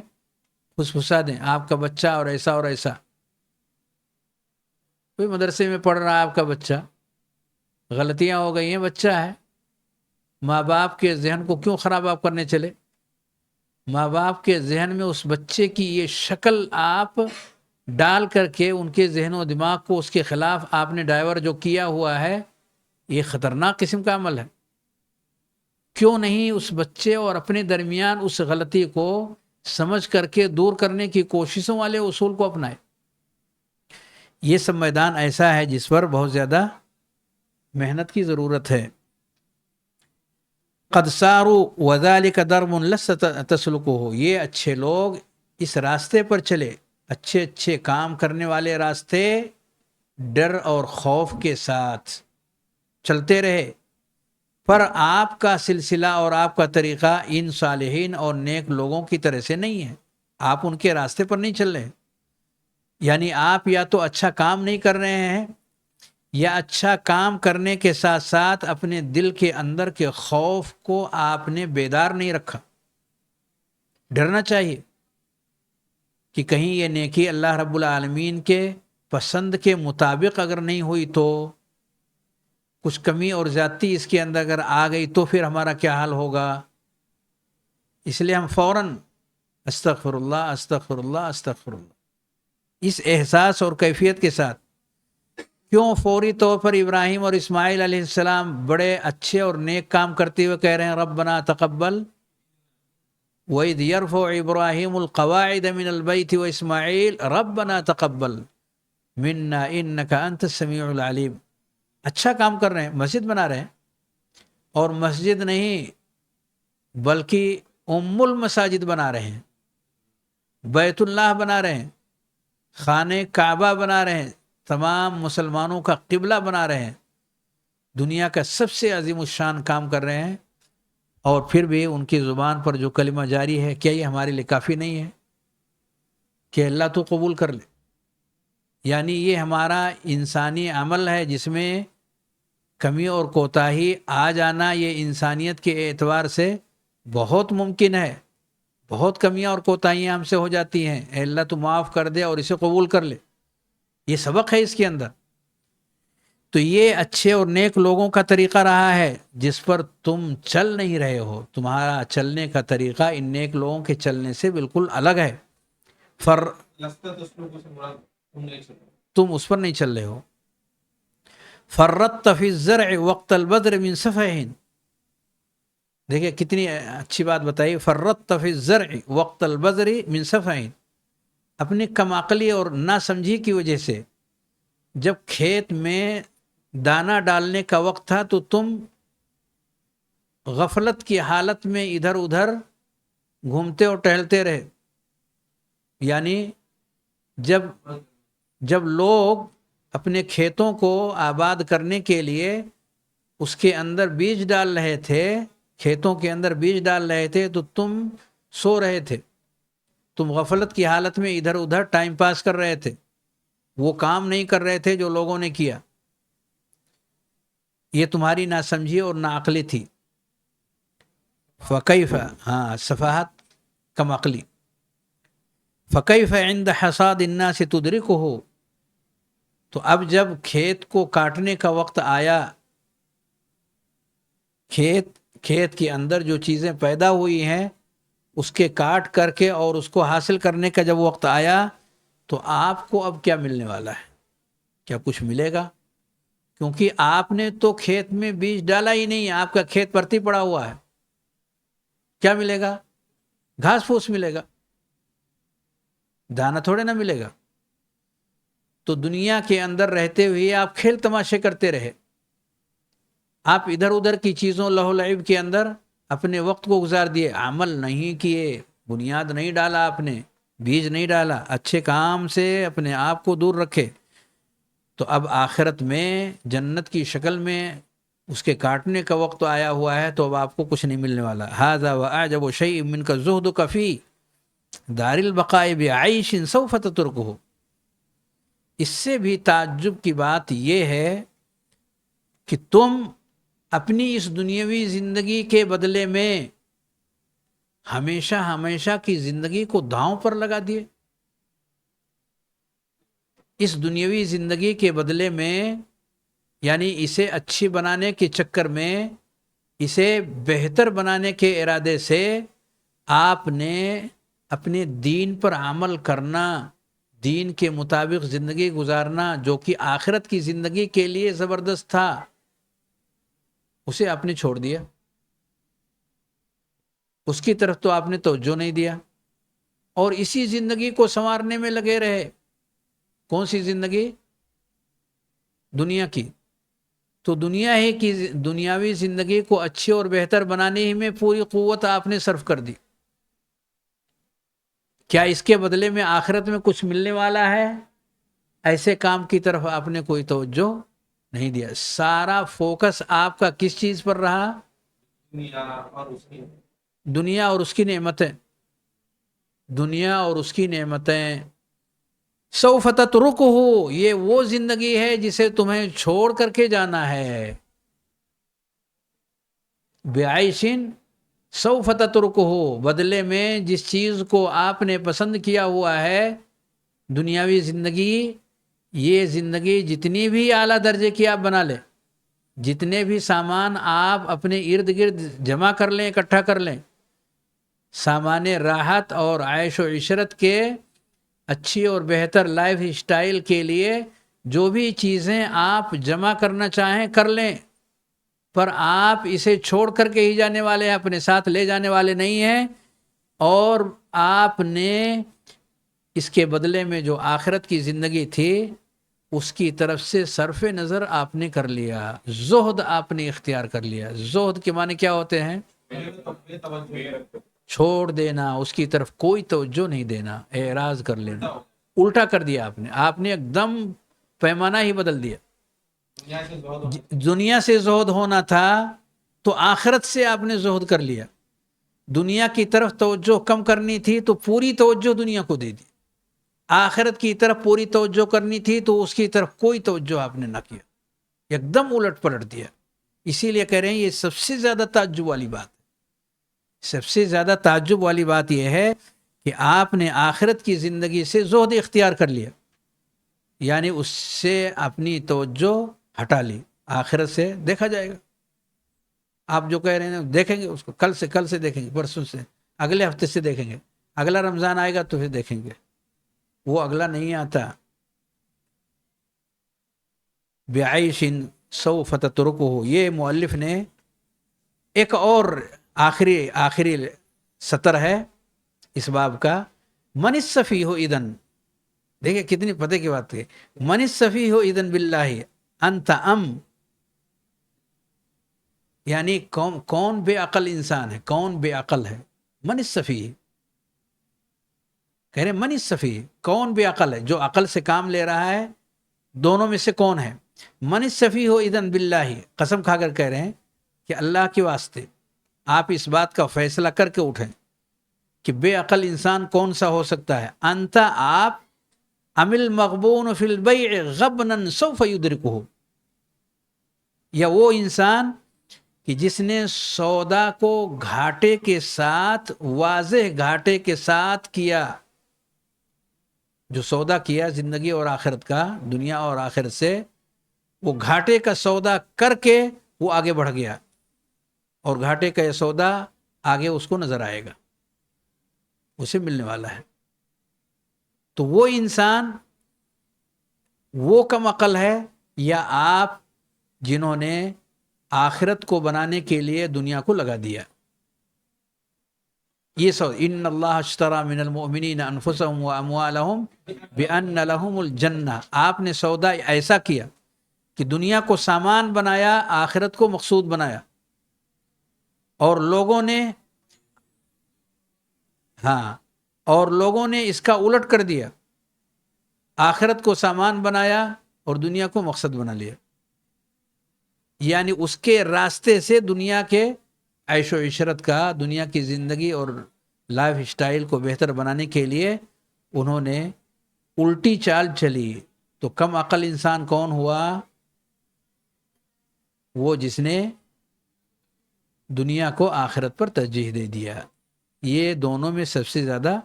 S1: پھسپھسا دیں آپ کا بچہ اور ایسا اور ایسا۔ کوئی مدرسے میں پڑھ رہا ہے آپ کا بچہ، غلطیاں ہو گئی ہیں، بچہ ہے، ماں باپ کے ذہن کو کیوں خراب آپ کرنے چلے؟ ماں باپ کے ذہن میں اس بچے کی یہ شکل آپ ڈال کر کے ان کے ذہن و دماغ کو اس کے خلاف آپ نے ڈائیور جو کیا ہوا ہے، یہ خطرناک قسم کا عمل ہے۔ کیوں نہیں اس بچے اور اپنے درمیان اس غلطی کو سمجھ کر کے دور کرنے کی کوششوں والے اصول کو اپنائے؟ یہ سب میدان ایسا ہے جس پر بہت زیادہ محنت کی ضرورت ہے۔ قد ساروا وذلک درب لست تسلکہ، یہ اچھے لوگ اس راستے پر چلے، اچھے اچھے کام کرنے والے راستے ڈر اور خوف کے ساتھ چلتے رہے، پر آپ کا سلسلہ اور آپ کا طریقہ ان صالحین اور نیک لوگوں کی طرح سے نہیں ہے، آپ ان کے راستے پر نہیں چل رہے، یعنی آپ یا تو اچھا کام نہیں کر رہے ہیں، یا اچھا کام کرنے کے ساتھ ساتھ اپنے دل کے اندر کے خوف کو آپ نے بیدار نہیں رکھا۔ ڈرنا چاہیے کہ کہیں یہ نیکی اللہ رب العالمین کے پسند کے مطابق اگر نہیں ہوئی تو کچھ کمی اور زیادتی اس کے اندر اگر آ گئی تو پھر ہمارا کیا حال ہوگا۔ اس لیے ہم فوراً استغفر اللہ استغفر اللہ استغفر اللہ، اس احساس اور کیفیت کے ساتھ۔ کیوں فوری طور پر ابراہیم اور اسماعیل علیہ السلام بڑے اچھے اور نیک کام کرتے ہوئے کہہ رہے ہیں ربنا تقبل، وَإِذْ يَرْفَعُ إِبْرَاهِيمُ الْقَوَاعِدَ مِنَ الْبَيْتِ وَإِسْمَاعِيلُ رَبَّنَا تَقَبَّلْ مِنَّا إِنَّكَ أَنْتَ السَّمِيعُ الْعَلِيمُ۔ اچھا کام کر رہے ہیں، مسجد بنا رہے ہیں، اور مسجد نہیں بلکہ ام المساجد بنا رہے ہیں، بیت اللہ بنا رہے ہیں، خانہ کعبہ بنا رہے ہیں، تمام مسلمانوں کا قبلہ بنا رہے ہیں، دنیا کا سب سے عظیم الشان کام کر رہے ہیں، اور پھر بھی ان کی زبان پر جو کلمہ جاری ہے، کیا یہ ہمارے لیے کافی نہیں ہے کہ اللہ تو قبول کر لے؟ یعنی یہ ہمارا انسانی عمل ہے جس میں کمی اور کوتاہی آ جانا، یہ انسانیت کے اعتبار سے بہت ممکن ہے، بہت کمیاں اور کوتاہیاں ہم سے ہو جاتی ہیں، اے اللہ تو معاف کر دے اور اسے قبول کر لے، یہ سبق ہے اس کے اندر۔ تو یہ اچھے اور نیک لوگوں کا طریقہ رہا ہے جس پر تم چل نہیں رہے ہو، تمہارا چلنے کا طریقہ ان نیک لوگوں کے چلنے سے بالکل الگ ہے،
S2: لست تسلکو سے مراد تم نہیں چلو،
S1: تم اس پر نہیں چل رہے ہو۔ فرطت فی الزرع وقت البذر من صفحین، دیکھیں کتنی اچھی بات بتائی، فرطت فی الزرع وقت البذر من صفحین، اپنی کم عقلی اور نہ سمجھی کی وجہ سے جب کھیت میں دانہ ڈالنے کا وقت تھا تو تم غفلت کی حالت میں ادھر ادھر گھومتے اور ٹہلتے رہے، یعنی جب لوگ اپنے کھیتوں کو آباد کرنے کے لیے اس کے اندر بیج ڈال رہے تھے، کھیتوں کے اندر بیج ڈال رہے تھے، تو تم سو رہے تھے، تم غفلت کی حالت میں ادھر ادھر ٹائم پاس کر رہے تھے، وہ کام نہیں کر رہے تھے جو لوگوں نے کیا. یہ تمہاری ناسمجھی اور ناعقلی تھی. فکیف، ہاں صفحات کم عقلی. فکیف عند حصاد الناس تدرکہ، تو اب جب کھیت کو کاٹنے کا وقت آیا، کھیت کے اندر جو چیزیں پیدا ہوئی ہیں اس کے کاٹ کر کے اور اس کو حاصل کرنے کا جب وقت آیا، تو آپ کو اب کیا ملنے والا ہے؟ کیا کچھ ملے گا؟ کیونکہ آپ نے تو کھیت میں بیج ڈالا ہی نہیں، آپ کا کھیت پرتی پڑا ہوا ہے. کیا ملے گا؟ گھاس پھوس ملے گا، دانا تھوڑے نہ ملے گا. تو دنیا کے اندر رہتے ہوئے آپ کھیل تماشے کرتے رہے، آپ ادھر ادھر کی چیزوں لہو لعب کے اندر اپنے وقت کو گزار دیے، عمل نہیں کیے، بنیاد نہیں ڈالا، آپ نے بیج نہیں ڈالا، اچھے کام سے اپنے آپ کو دور رکھے. تو اب آخرت میں جنت کی شکل میں اس کے کاٹنے کا وقت آیا ہوا ہے، تو اب آپ کو کچھ نہیں ملنے والا. ھذا واعجب شیء منک زہدک فی دار البقاء بعیش سوف تترکہ. اس سے بھی تعجب کی بات یہ ہے کہ تم اپنی اس دنیاوی زندگی کے بدلے میں ہمیشہ ہمیشہ کی زندگی کو داؤں پر لگا دیے. اس دنیاوی زندگی کے بدلے میں، یعنی اسے اچھی بنانے کے چکر میں، اسے بہتر بنانے کے ارادے سے آپ نے اپنے دین پر عمل کرنا، دین کے مطابق زندگی گزارنا، جو کہ آخرت کی زندگی کے لیے زبردست تھا، اسے آپ نے چھوڑ دیا. اس کی طرف تو آپ نے توجہ نہیں دیا، اور اسی زندگی کو سنوارنے میں لگے رہے. کون سی زندگی؟ دنیا کی. تو دنیا ہی کی دنیاوی زندگی کو اچھی اور بہتر بنانے ہی میں پوری قوت آپ نے صرف کر دی. کیا اس کے بدلے میں آخرت میں کچھ ملنے والا ہے؟ ایسے کام کی طرف آپ نے کوئی توجہ نہیں دیا. سارا فوکس آپ کا کس چیز پر رہا؟ دنیا اور اس کی نعمتیں. دنیا اور اس کی نعمتیں. سوف تترکہ، یہ وہ زندگی ہے جسے تمہیں چھوڑ کر کے جانا ہے. بعیش سوف تترکہ، بدلے میں جس چیز کو آپ نے پسند کیا ہوا ہے، دنیاوی زندگی، یہ زندگی جتنی بھی اعلیٰ درجے کی آپ بنا لیں، جتنے بھی سامان آپ اپنے ارد گرد جمع کر لیں، اکٹھا کر لیں، سامان راحت اور عیش و عشرت کے، اچھی اور بہتر لائف اسٹائل کے لیے جو بھی چیزیں آپ جمع کرنا چاہیں کر لیں، پر آپ اسے چھوڑ کر کے ہی جانے والے ہیں، اپنے ساتھ لے جانے والے نہیں ہیں. اور آپ نے اس کے بدلے میں جو آخرت کی زندگی تھی اس کی طرف سے صرف نظر آپ نے کر لیا، زہد آپ نے اختیار کر لیا. زہد کے معنی کیا ہوتے ہیں؟ چھوڑ دینا، اس کی طرف کوئی توجہ نہیں دینا، اعراض کر لینا. الٹا کر دیا آپ نے ایک دم پیمانہ ہی بدل دیا. دنیا سے زہد ہونا تھا تو آخرت سے آپ نے زہد کر لیا. دنیا کی طرف توجہ کم کرنی تھی تو پوری توجہ دنیا کو دے دی. آخرت کی طرف پوری توجہ کرنی تھی تو اس کی طرف کوئی توجہ آپ نے نہ کیا، ایک دم الٹ پلٹ دیا. اسی لیے کہہ رہے ہیں یہ سب سے زیادہ تعجب والی بات ہے. سب سے زیادہ تعجب والی بات یہ ہے کہ آپ نے آخرت کی زندگی سے زہد اختیار کر لیا، یعنی اس سے اپنی توجہ ہٹا لی. آخرت سے دیکھا جائے گا، آپ جو کہہ رہے ہیں دیکھیں گے اس کو، کل سے دیکھیں گے، پرسوں سے، اگلے ہفتے سے دیکھیں گے، اگلا رمضان آئے گا تو پھر دیکھیں گے. وہ اگلا نہیں آتا. بعیش سوف تترکہ، یہ مؤلف نے ایک اور آخری سطر ہے اس باب کا. من السفیہ اذن، دیکھیں کتنی پتہ کی بات ہے. من السفیہ اذن باللہ انت یعنی کون بے عقل انسان ہے، کون بے عقل ہے؟ من السفیہ، کہہ رہے من السفیہ، کون بے عقل ہے جو عقل سے کام لے رہا ہے، دونوں میں سے کون ہے؟ من السفیہ ہو اذن باللہ، قسم کھا کر کہہ رہے ہیں کہ اللہ کے واسطے آپ اس بات کا فیصلہ کر کے اٹھیں کہ بے عقل انسان کون سا ہو سکتا ہے۔ انت آپ، ام المغبون فی البیع غبنا سوف یدرکہ، یا وہ انسان کہ جس نے سودا کو گھاٹے کے ساتھ، واضح گھاٹے کے ساتھ کیا، جو سودا کیا زندگی اور آخرت کا، دنیا اور آخرت سے، وہ گھاٹے کا سودا کر کے وہ آگے بڑھ گیا، اور گھاٹے کا یہ سودا آگے اس کو نظر آئے گا، اسے ملنے والا ہے۔ تو وہ انسان وہ کم عقل ہے، یا آپ جنہوں نے آخرت کو بنانے کے لیے دنیا کو لگا دیا؟ یہ ان اللہ اشترى من المؤمنین انفسهم واموالهم بان لهم الجنہ، آپ نے سودا ایسا کیا کہ دنیا کو سامان بنایا، آخرت کو مقصود بنایا، اور لوگوں نے اس کا الٹ کر دیا، آخرت کو سامان بنایا اور دنیا کو مقصد بنا لیا، یعنی اس کے راستے سے دنیا کے عیش و عشرت کا، دنیا کی زندگی اور لائف اسٹائل کو بہتر بنانے کے لیے انہوں نے الٹی چال چلی۔ تو کم عقل انسان کون ہوا؟ وہ جس نے دنیا کو آخرت پر ترجیح دے دیا، یہ دونوں میں سب سے زیادہ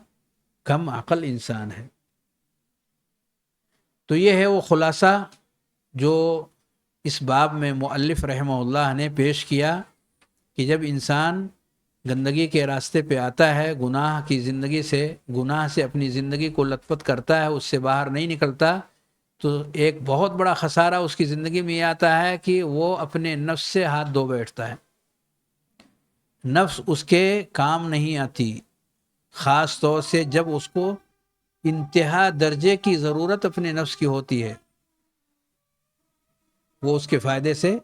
S1: کم عقل انسان ہے۔ تو یہ ہے وہ خلاصہ جو اس باب میں مؤلف رحمہ اللہ نے پیش کیا کہ جب انسان گندگی کے راستے پہ آتا ہے، گناہ کی زندگی سے، گناہ سے اپنی زندگی کو لت پت کرتا ہے، اس سے باہر نہیں نکلتا، تو ایک بہت بڑا خسارہ اس کی زندگی میں یہ آتا ہے کہ وہ اپنے نفس سے ہاتھ دھو بیٹھتا ہے، نفس اس کے کام نہیں آتی، خاص طور سے جب اس کو انتہا درجے کی ضرورت اپنے نفس کی ہوتی ہے، وہ اس کے فائدے سے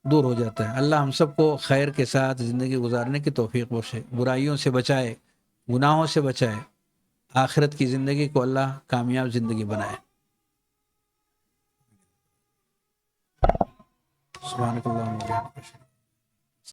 S1: دور ہو جاتا ہے۔ اللہ ہم سب کو خیر کے ساتھ زندگی گزارنے کی توفیق بخشے، برائیوں سے بچائے، گناہوں سے بچائے، آخرت کی زندگی کو اللہ کامیاب زندگی بنائے۔ سبحانک اللہم و بحمدک۔